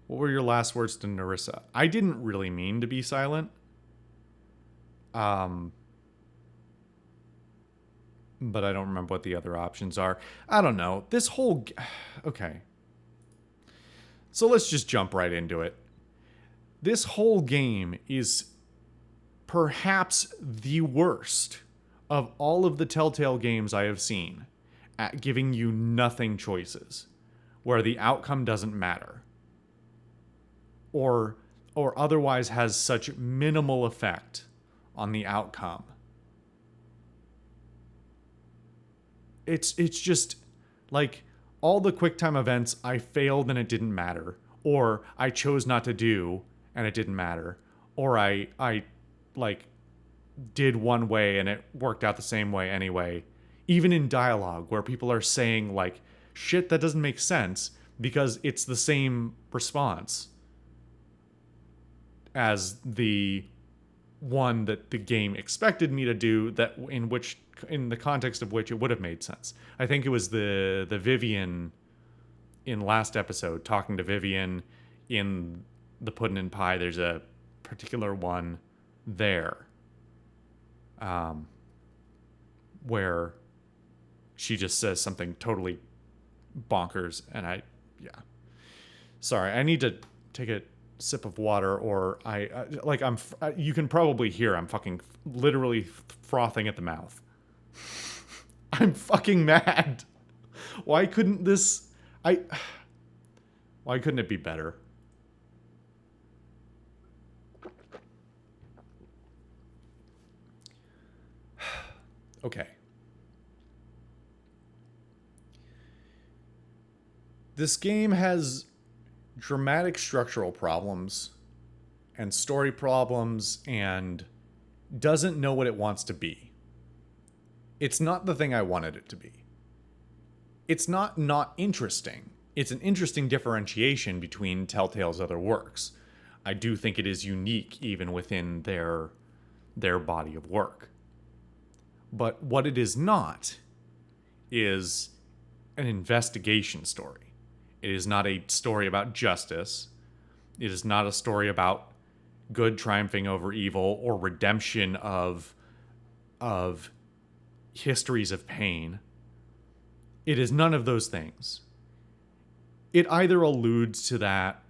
What were your last words to Narissa? I didn't really mean to be silent. but I don't remember what the other options are. I don't know. This whole... Okay. So let's just jump right into it. This whole game is perhaps the worst of all of the Telltale games I have seen at giving you nothing choices, where the outcome doesn't matter, or otherwise has such minimal effect on the outcome. It's just like all the QuickTime events I failed and it didn't matter, or I chose not to do and it didn't matter, or I like did one way and it worked out the same way anyway. Even in dialogue where people are saying like shit that doesn't make sense because it's the same response as the one that the game expected me to do, that in the context of which it would have made sense. I think it was the Vivian in last episode, talking to Vivian in the Puddin' and Pie. There's a particular one there where she just says something totally bonkers, and sorry, I need to take a sip of water, or you can probably hear I'm fucking literally frothing at the mouth. I'm fucking mad. Why couldn't it be better? Okay. This game has dramatic structural problems and story problems and doesn't know what it wants to be. It's not the thing I wanted it to be. It's not interesting. It's an interesting differentiation between Telltale's other works. I do think it is unique even within their body of work. But what it is not is an investigation story. It is not a story about justice. It is not a story about good triumphing over evil or redemption of histories of pain. It is none of those things. It either alludes to that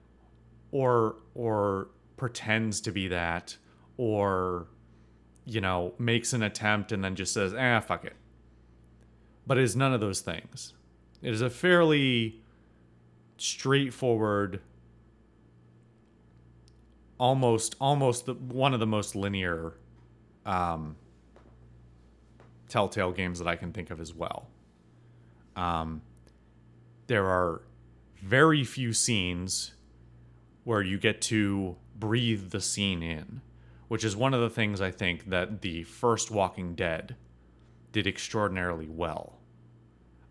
or pretends to be that, or makes an attempt and then just says, fuck it. But it is none of those things. It is a fairly straightforward, almost one of the most linear Telltale games that I can think of as well. There are very few scenes where you get to breathe the scene in, which is one of the things I think that the first Walking Dead did extraordinarily well.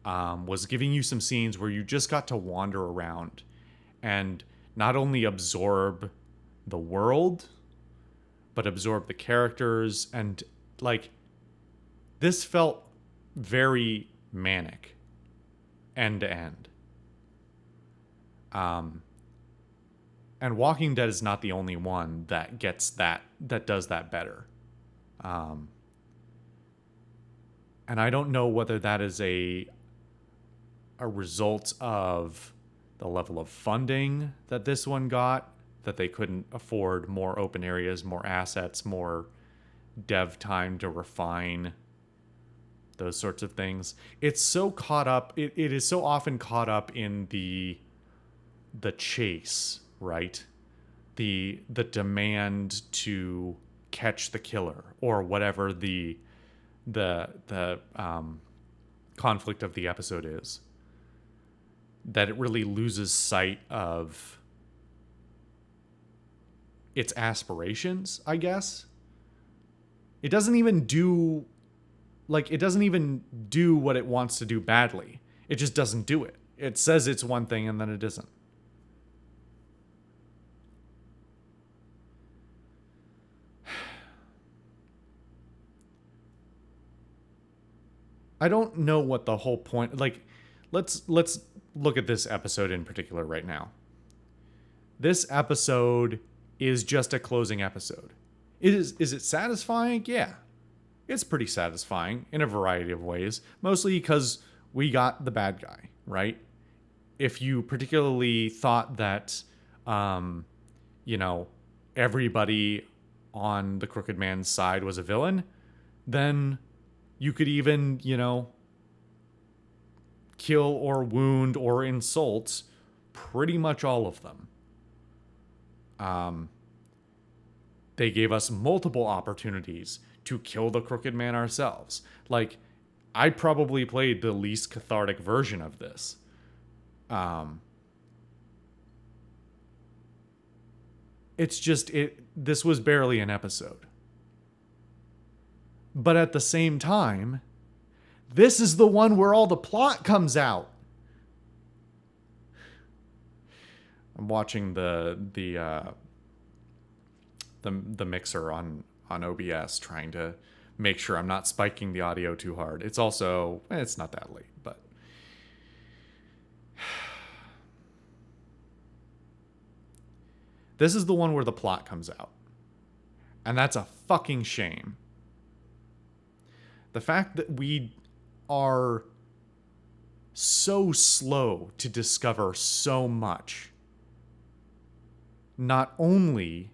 Was giving you some scenes where you just got to wander around and not only absorb the world, but absorb the characters. And this felt very manic end to end. And Walking Dead is not the only one that gets that does that better. And I don't know whether that is a result of the level of funding that this one got, that they couldn't afford more open areas, more assets, more dev time to refine those sorts of things. It's so caught up, it is so often caught up in the chase, right? The demand to catch the killer, or whatever the conflict of the episode is, that it really loses sight of its aspirations, I guess. It doesn't even do what it wants to do badly. It just doesn't do it. It says it's one thing and then it isn't. I don't know what the whole point, let's look at this episode in particular right now. This episode is just a closing episode. Is it satisfying? Yeah. it's pretty satisfying in a variety of ways, mostly because we got the bad guy, right? If you particularly thought that, you know, everybody on the Crooked Man's side was a villain, then you could even, you know, kill or wound or insult pretty much all of them. They gave us multiple opportunities to kill the Crooked Man ourselves. Like, I probably played the least cathartic version of this. It's just, this was barely an episode. But at the same time, this is the one where all the plot comes out. I'm watching the mixer on OBS, trying to make sure I'm not spiking the audio too hard. It's also, it's not that late, but this is the one where the plot comes out. And that's a fucking shame. The fact that we are so slow to discover so much, not only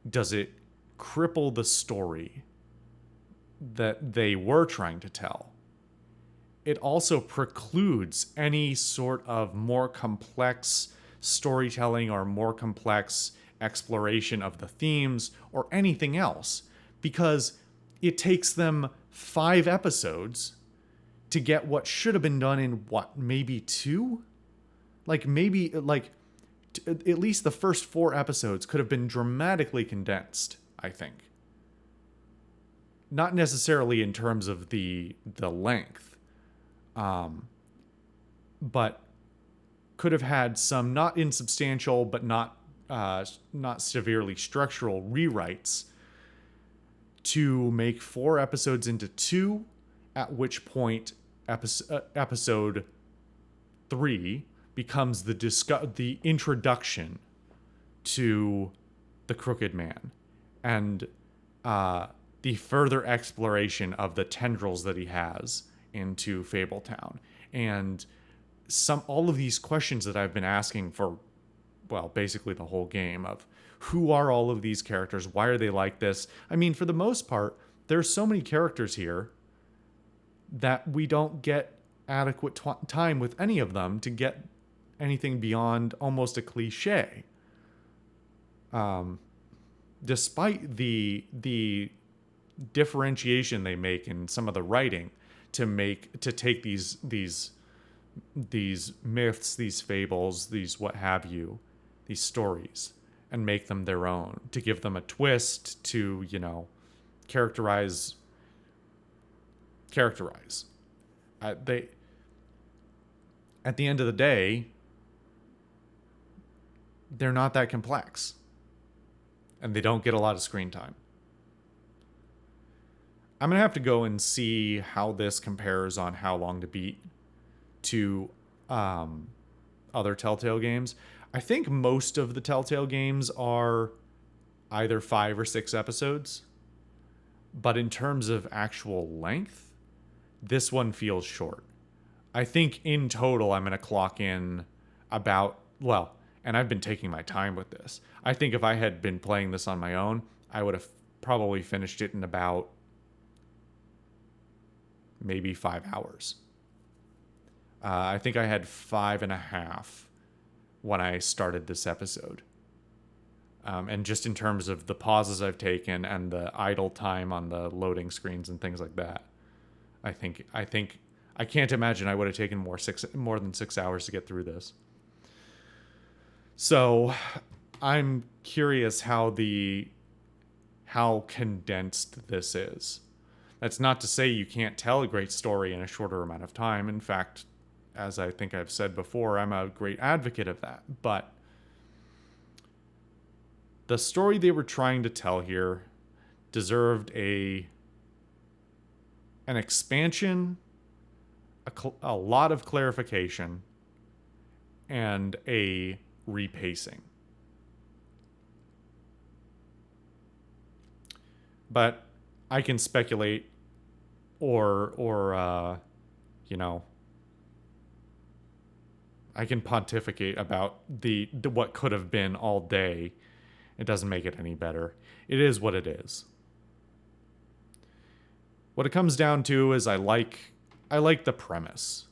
does it cripple the story that they were trying to tell, it also precludes any sort of more complex storytelling or more complex exploration of the themes or anything else, because it takes them 5 episodes to get what should have been done in what, maybe 2? Like maybe like at least the first 4 episodes could have been dramatically condensed, I think. Not necessarily in terms of the length, but could have had some not insubstantial but not severely structural rewrites to make 4 episodes into 2, at which point episode 3 becomes the introduction to the Crooked Man and the further exploration of the tendrils that he has into Fabletown, and all of these questions that I've been asking for, well, basically the whole game, of who are all of these characters? Why are they like this? I mean, for the most part, there's so many characters here that we don't get adequate time with any of them to get anything beyond almost a cliche. Despite the differentiation they make in some of the writing to take these myths, these fables, these what have you, these stories, and make them their own, to give them a twist, to, you know, characterize. At the end of the day, they're not that complex, and they don't get a lot of screen time. I'm gonna have to go and see how this compares on How Long to Beat to other Telltale games. I think most of the Telltale games are either 5 or 6 episodes, but in terms of actual length, this one feels short. I think in total I'm going to clock in about, well, and I've been taking my time with this. I think if I had been playing this on my own, I would have probably finished it in about maybe 5 hours. I think I had 5.5 when I started this episode. And just in terms of the pauses I've taken and the idle time on the loading screens and things like that, I think I can't imagine I would have taken more than 6 hours to get through this. So I'm curious how condensed this is. That's not to say you can't tell a great story in a shorter amount of time. In fact, as I think I've said before, I'm a great advocate of that. But the story they were trying to tell here deserved an expansion, a lot of clarification, and a repacing. But I can speculate you know, I can pontificate about the what could have been all day. It doesn't make it any better. It is what it is. What it comes down to is I like the premise.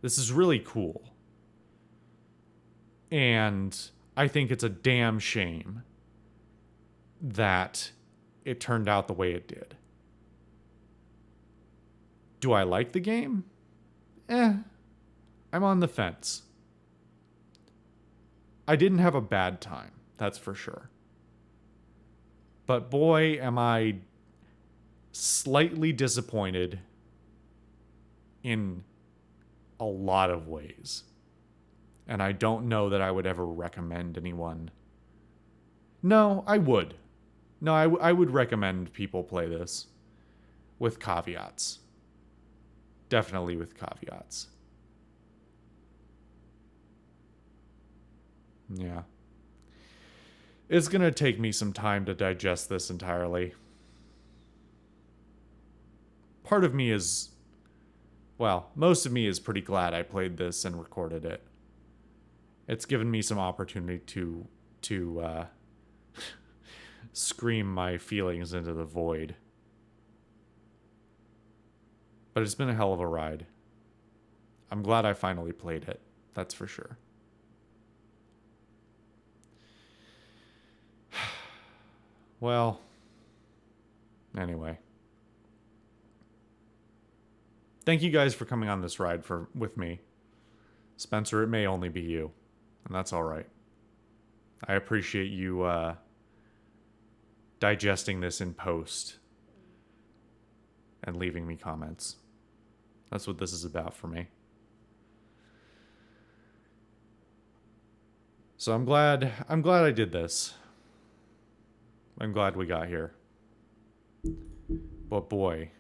This is really cool. And I think it's a damn shame that it turned out the way it did. Do I like the game? I'm on the fence. I didn't have a bad time, that's for sure. But boy, am I slightly disappointed in a lot of ways. And I don't know that I would ever recommend anyone. No, I would. No, I would recommend people play this with caveats. Definitely with caveats. Yeah. It's going to take me some time to digest this entirely. Part of me is, well, most of me is pretty glad I played this and recorded it. It's given me some opportunity to scream my feelings into the void. But it's been a hell of a ride. I'm glad I finally played it. That's for sure. Well, anyway. Thank you guys for coming on this ride with me. Spencer, it may only be you, and that's all right. I appreciate you digesting this in post and leaving me comments. That's what this is about for me. So I'm glad I did this. I'm glad we got here. But boy,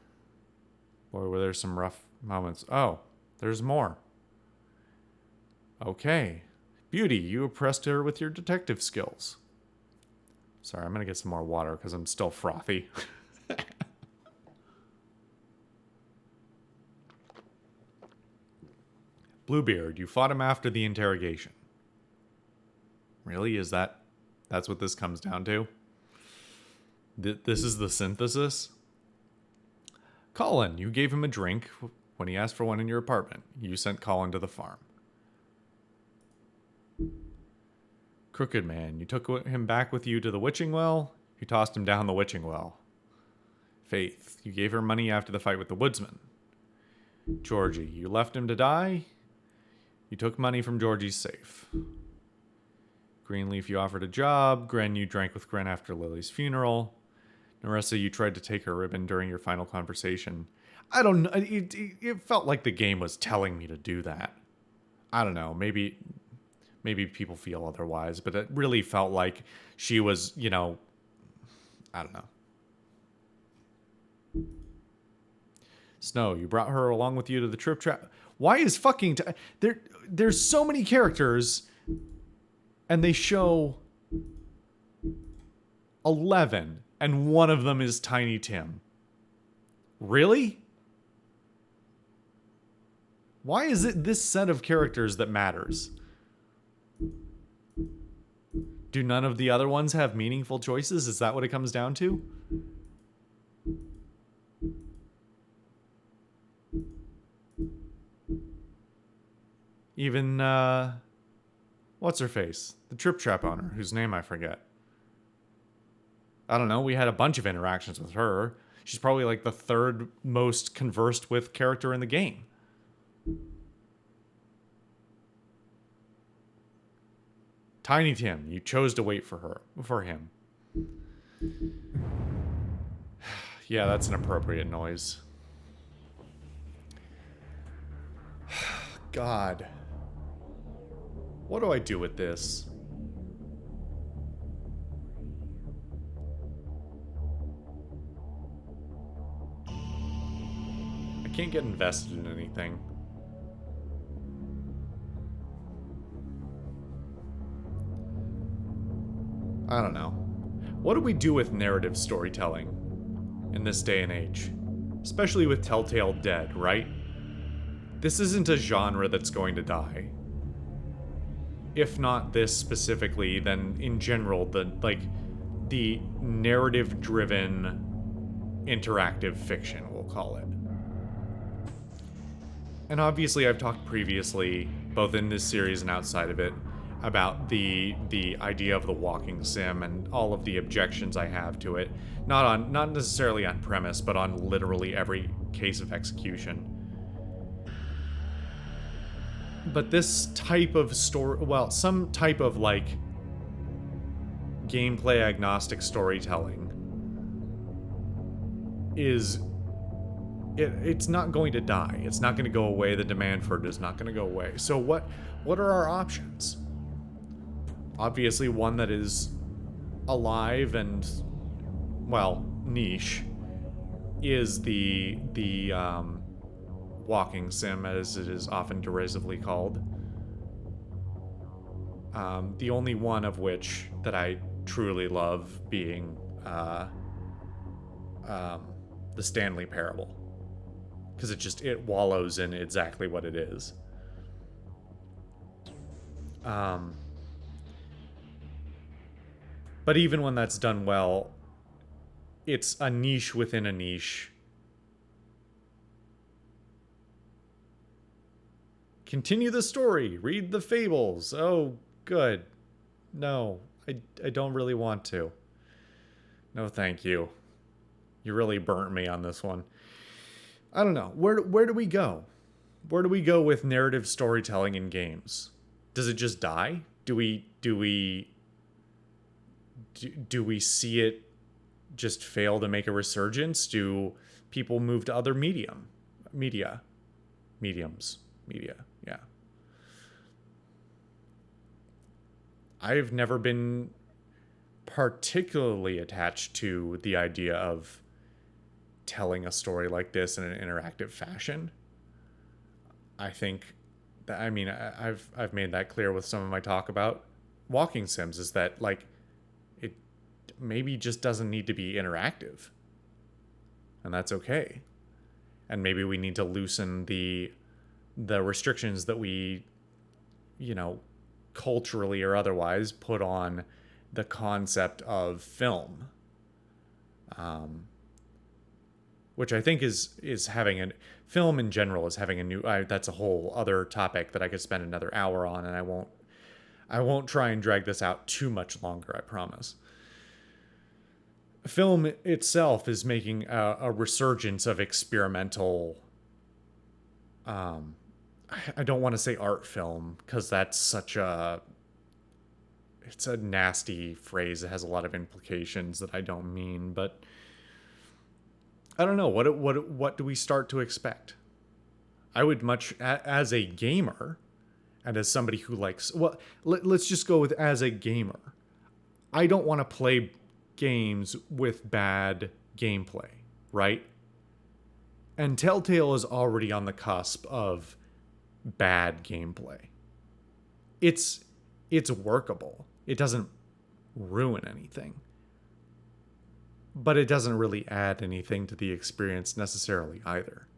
were there some rough moments. Oh, there's more. Okay. Beauty, you impressed her with your detective skills. Sorry, I'm going to get some more water because I'm still frothy. Bluebeard, you fought him after the interrogation. Really? That's what this comes down to? This is the synthesis? Colin, you gave him a drink when he asked for one in your apartment. You sent Colin to the farm. Crooked Man, you took him back with you to the witching well. You tossed him down the witching well. Faith, you gave her money after the fight with the woodsman. Georgie, you left him to die. You took money from Georgie's safe. Greenleaf, you offered a job. Gren, you drank with Gren after Lily's funeral. Narissa, you tried to take her ribbon during your final conversation. I don't know. It felt like the game was telling me to do that. I don't know. Maybe people feel otherwise, but it really felt like she was, I don't know. Snow, you brought her along with you to the trip trap. Why is fucking... There's so many characters, and they show 11, and one of them is Tiny Tim. Really? Why is it this set of characters that matters? Do none of the other ones have meaningful choices? Is that what it comes down to? Even, what's her face? The Trip Trap owner, whose name I forget. I don't know, we had a bunch of interactions with her. She's probably like the third most conversed with character in the game. Tiny Tim, you chose to wait for him. Yeah, that's an appropriate noise. God. What do I do with this? I can't get invested in anything. I don't know. What do we do with narrative storytelling in this day and age? especially with Telltale Dead, right? This isn't a genre that's going to die. If not this specifically, then in general, the narrative-driven interactive fiction, we'll call it. And obviously I've talked previously, both in this series and outside of it, about the idea of the walking sim and all of the objections I have to it. Not necessarily on premise, but on literally every case of execution. But this type of story, well, some type of like gameplay agnostic storytelling is it's not going to die. It's not going to go away. The demand for it is not going to go away. So what are our options? Obviously one that is alive and, well, niche is the walking sim, as it is often derisively called. The only one of which that I truly love being the Stanley Parable, because it wallows in exactly what it is. But even when that's done well, it's a niche within a niche. Continue the story. Read the fables. Oh, good. No, I don't really want to. No, thank you. You really burnt me on this one. I don't know. Where do we go? Where do we go with narrative storytelling in games? Does it just die? Do we see it just fail to make a resurgence? Do people move to other mediums? Yeah. I've never been particularly attached to the idea of telling a story like this in an interactive fashion. I think that, I mean, I've made that clear with some of my talk about walking sims, is that like it maybe just doesn't need to be interactive, and that's okay. And maybe we need to loosen the restrictions that we, culturally or otherwise put on the concept of film, which I think is having a film in general is having a new. That's a whole other topic that I could spend another hour on, and I won't try and drag this out too much longer, I promise. Film itself is making a resurgence of experimental. I don't want to say art film, because that's it's a nasty phrase. It has a lot of implications that I don't mean, but I don't know. What do we start to expect? I would as a gamer, and as somebody who likes, well, let's just go with as a gamer. I don't want to play games with bad gameplay, right? And Telltale is already on the cusp of bad gameplay. It's workable. It doesn't ruin anything. But it doesn't really add anything to the experience necessarily either.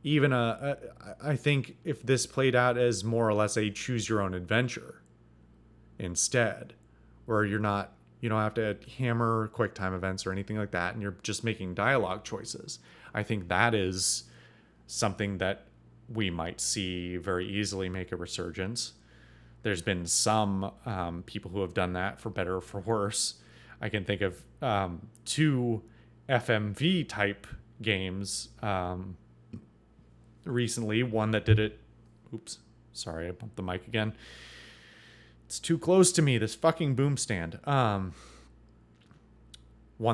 Even I think if this played out as more or less a choose your own adventure instead, where you don't have to hammer quick time events or anything like that, and you're just making dialogue choices, I think that is something that we might see very easily make a resurgence. There's been some people who have done that for better or for worse. I can think of 2 FMV type games recently. One that did it. Oops, sorry, I bumped the mic again. It's too close to me, this fucking boom stand. One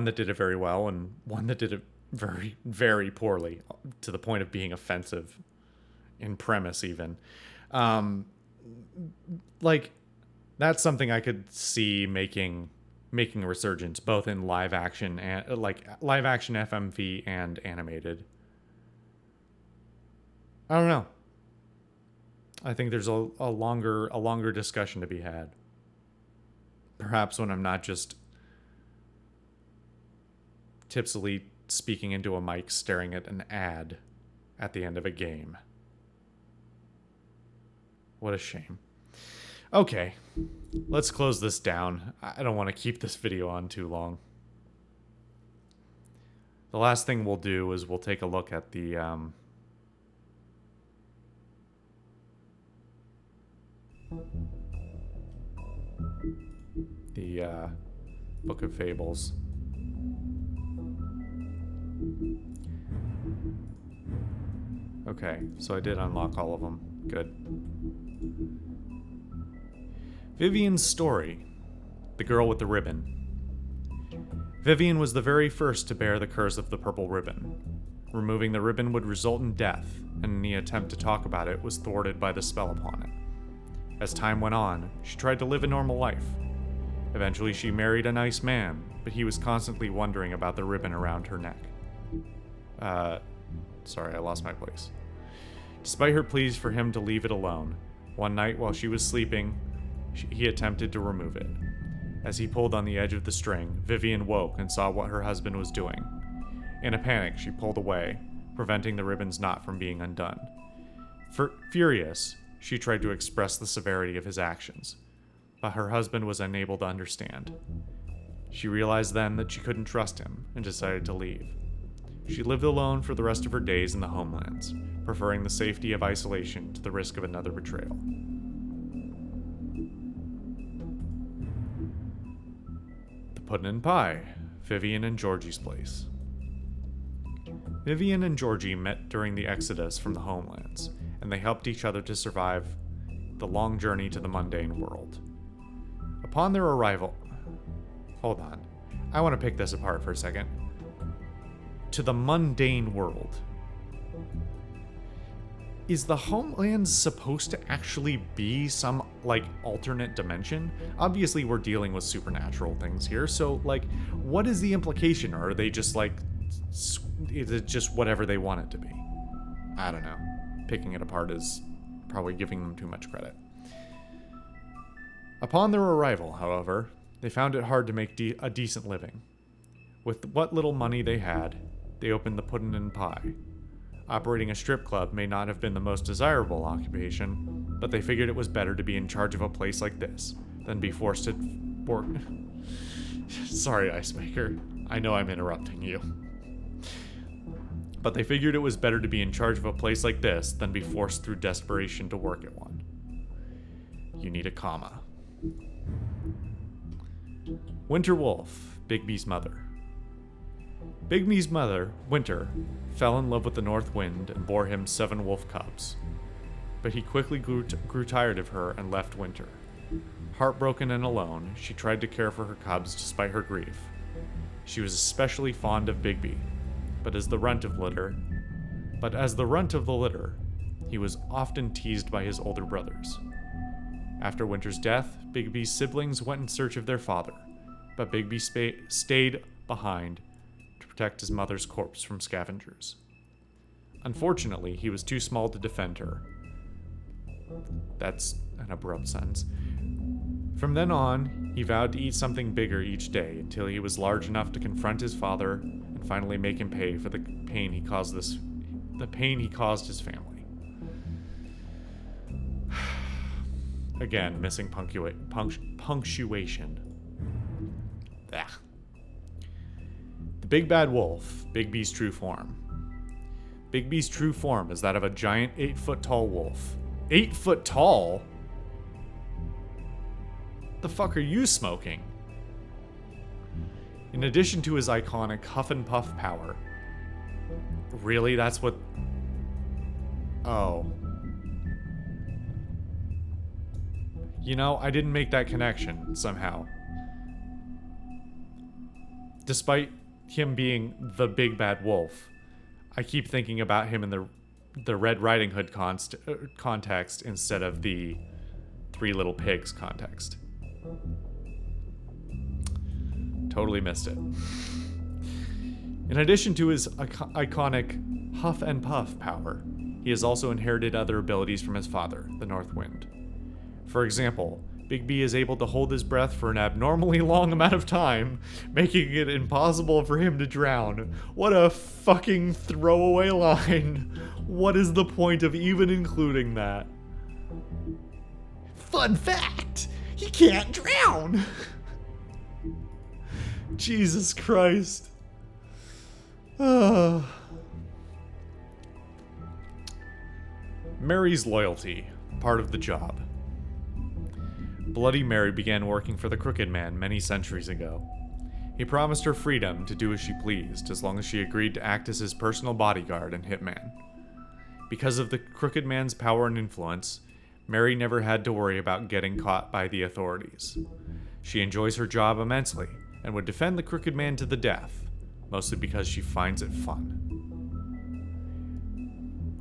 that did it very well, and one that did it very, very poorly, to the point of being offensive in premise even. Like, that's something I could see making a resurgence, both in live action and live action FMV and animated. I don't know. I think there's a longer discussion to be had. Perhaps when I'm not just tipsily speaking into a mic, staring at an ad at the end of a game. What a shame. Okay, let's close this down. I don't want to keep this video on too long. The last thing we'll do is we'll take a look at the Book of Fables. Okay, so I did unlock all of them. Good. Vivian's story. The girl with the ribbon. Vivian was the very first to bear the curse of the purple ribbon. Removing the ribbon would result in death, and any attempt to talk about it was thwarted by the spell upon it. As time went on, she tried to live a normal life. Eventually, she married a nice man, but he was constantly wondering about the ribbon around her neck. Sorry, I lost my place. Despite her pleas for him to leave it alone, one night while she was sleeping, he attempted to remove it. As he pulled on the edge of the string, Vivian woke and saw what her husband was doing. In a panic, she pulled away, preventing the ribbon's knot from being undone. Furious, she tried to express the severity of his actions, but her husband was unable to understand. She realized then that she couldn't trust him and decided to leave. She lived alone for the rest of her days in the homelands, preferring the safety of isolation to the risk of another betrayal. The Puddin' and Pie, Vivian and Georgie's place. Vivian and Georgie met during the exodus from the homelands, and they helped each other to survive the long journey to the mundane world. Upon their arrival... Hold on. I want to pick this apart for a second. To the mundane world. Is the homeland supposed to actually be some, like, alternate dimension? Obviously, we're dealing with supernatural things here, so, like, what is the implication? Or are they just, like, is it just whatever they want it to be? I don't know. Picking it apart is probably giving them too much credit. Upon their arrival, however, they found it hard to make a decent living. With what little money they had, they opened the Puddin' and Pie. Operating a strip club may not have been the most desirable occupation, but they figured it was better to be in charge of a place like this than be forced to work. Sorry, Icemaker. I know I'm interrupting you. But they figured it was better to be in charge of a place like this than be forced through desperation to work at one. You need a comma. Winter Wolf, Bigby's mother. Bigby's mother, Winter, fell in love with the North Wind and bore him 7 wolf cubs. But he quickly grew tired of her and left Winter. Heartbroken and alone, she tried to care for her cubs despite her grief. She was especially fond of Bigby, but as the runt of the litter, he was often teased by his older brothers. After Winter's death, Bigby's siblings went in search of their father, but Bigby stayed behind to protect his mother's corpse from scavengers. Unfortunately, he was too small to defend her. That's an abrupt sentence. From then on, he vowed to eat something bigger each day until he was large enough to confront his father and finally make him pay for the pain he caused his family. Again, missing punctuation. Ugh. The Big Bad Wolf, Bigby's true form. Bigby's true form is that of a giant 8-foot-tall wolf. 8 foot tall? The fuck are you smoking? In addition to his iconic huff and puff power. Really? That's what... Oh. You know, I didn't make that connection, somehow. Despite him being the Big Bad Wolf, I keep thinking about him in the Red Riding Hood context instead of the Three Little Pigs context. Totally missed it. In addition to his iconic huff and puff power, he has also inherited other abilities from his father, the North Wind. For example, Bigby is able to hold his breath for an abnormally long amount of time, making it impossible for him to drown. What a fucking throwaway line. What is the point of even including that? Fun fact! He can't drown! Jesus Christ. Mary's loyalty, part of the job. Bloody Mary began working for the Crooked Man many centuries ago. He promised her freedom to do as she pleased, as long as she agreed to act as his personal bodyguard and hitman. Because of the Crooked Man's power and influence, Mary never had to worry about getting caught by the authorities. She enjoys her job immensely, and would defend the Crooked Man to the death, mostly because she finds it fun.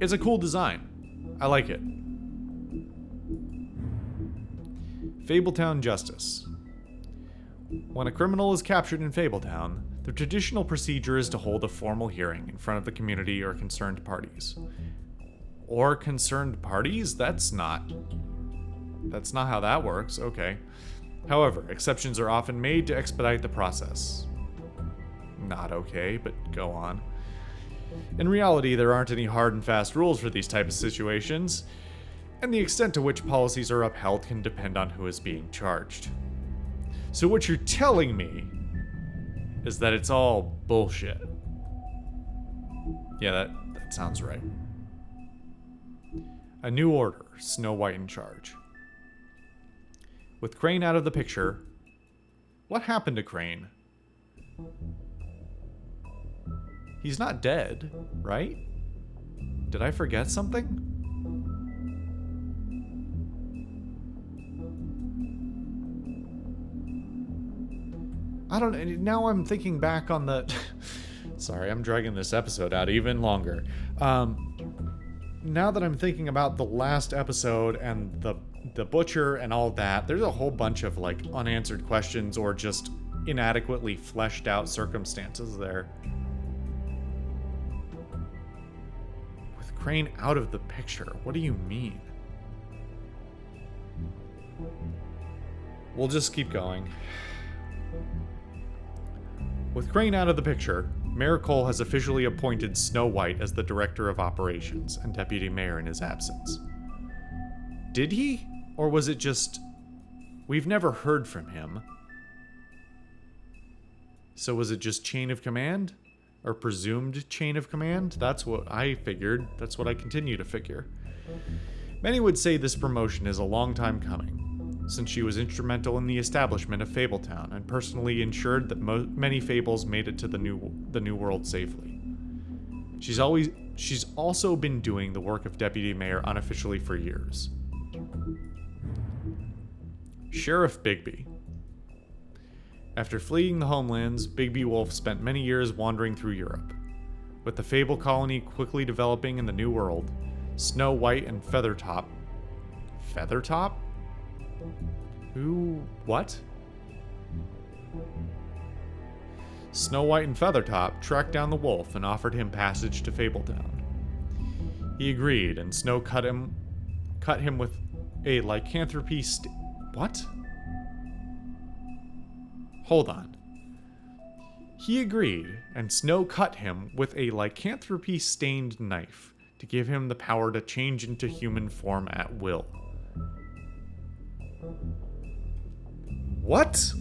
It's a cool design. I like it. Fabletown Justice. When a criminal is captured in Fabletown, the traditional procedure is to hold a formal hearing in front of the community or concerned parties. Or concerned parties? That's not how that works. Okay. However, exceptions are often made to expedite the process. Not okay, but go on. In reality, there aren't any hard and fast rules for these types of situations, and the extent to which policies are upheld can depend on who is being charged. So what you're telling me is that it's all bullshit. Yeah, that sounds right. A new order, Snow White in charge. With Crane out of the picture, what happened to Crane? He's not dead, right? Did I forget something? I don't know. Now I'm thinking back on the... Sorry, I'm dragging this episode out even longer. Now that I'm thinking about the last episode and the butcher and all that, there's a whole bunch of like unanswered questions or just inadequately fleshed out circumstances there. With Crane out of the picture, what do you mean? We'll just keep going. With Crane out of the picture, Mayor Cole has officially appointed Snow White as the Director of Operations and Deputy Mayor in his absence. Did he? Or was it just... We've never heard from him. So was it just chain of command? Or presumed chain of command? That's what I figured. That's what I continue to figure. Many would say this promotion is a long time coming, since she was instrumental in the establishment of Fabletown and personally ensured that many fables made it to the new world safely. She's also been doing the work of deputy mayor unofficially for years. Sheriff Bigby. After fleeing the homelands, Bigby Wolf spent many years wandering through Europe. With the Fable colony quickly developing in the New World, Snow White and Feathertop... Feathertop? Who... what? Snow White and Feathertop tracked down the wolf and offered him passage to Fabletown. He agreed, and Snow cut him with a lycanthropy what? Hold on. He agreed, and Snow cut him with a lycanthropy-stained knife to give him the power to change into human form at will. What?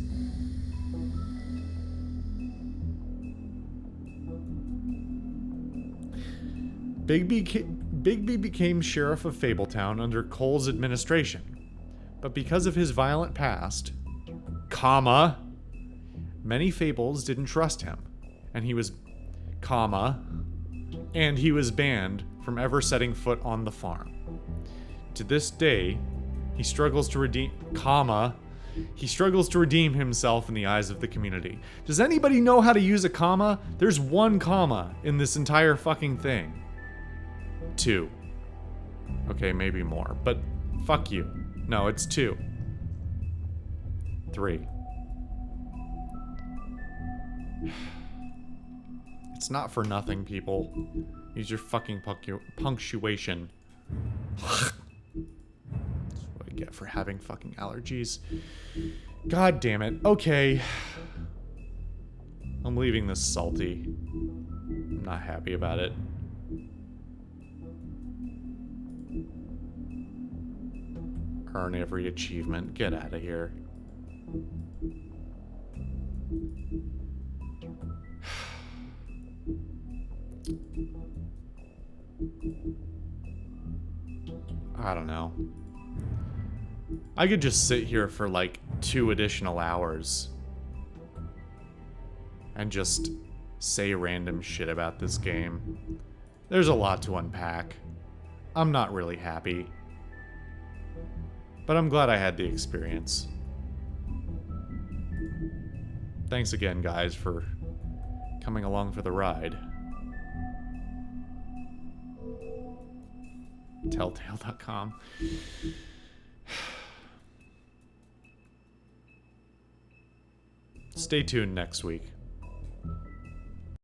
Bigby became sheriff of Fabletown under Cole's administration, but because of his violent past, many fables didn't trust him, and he was banned from ever setting foot on the farm. To this day, he struggles to redeem himself in the eyes of the community. Does anybody know how to use a comma? There's one comma in this entire fucking thing. 2. Okay, maybe more, but fuck you. No, it's 2. 3. It's not for nothing, people. Use your fucking punctuation. That's what I get for having fucking allergies. God damn it. Okay. I'm leaving this salty. I'm not happy about it. Earn every achievement. Get out of here. I don't know. I could just sit here for like 2 additional hours and just say random shit about this game. There's a lot to unpack. I'm not really happy. But I'm glad I had the experience. Thanks again, guys, for coming along for the ride. Telltale.com. Stay tuned next week.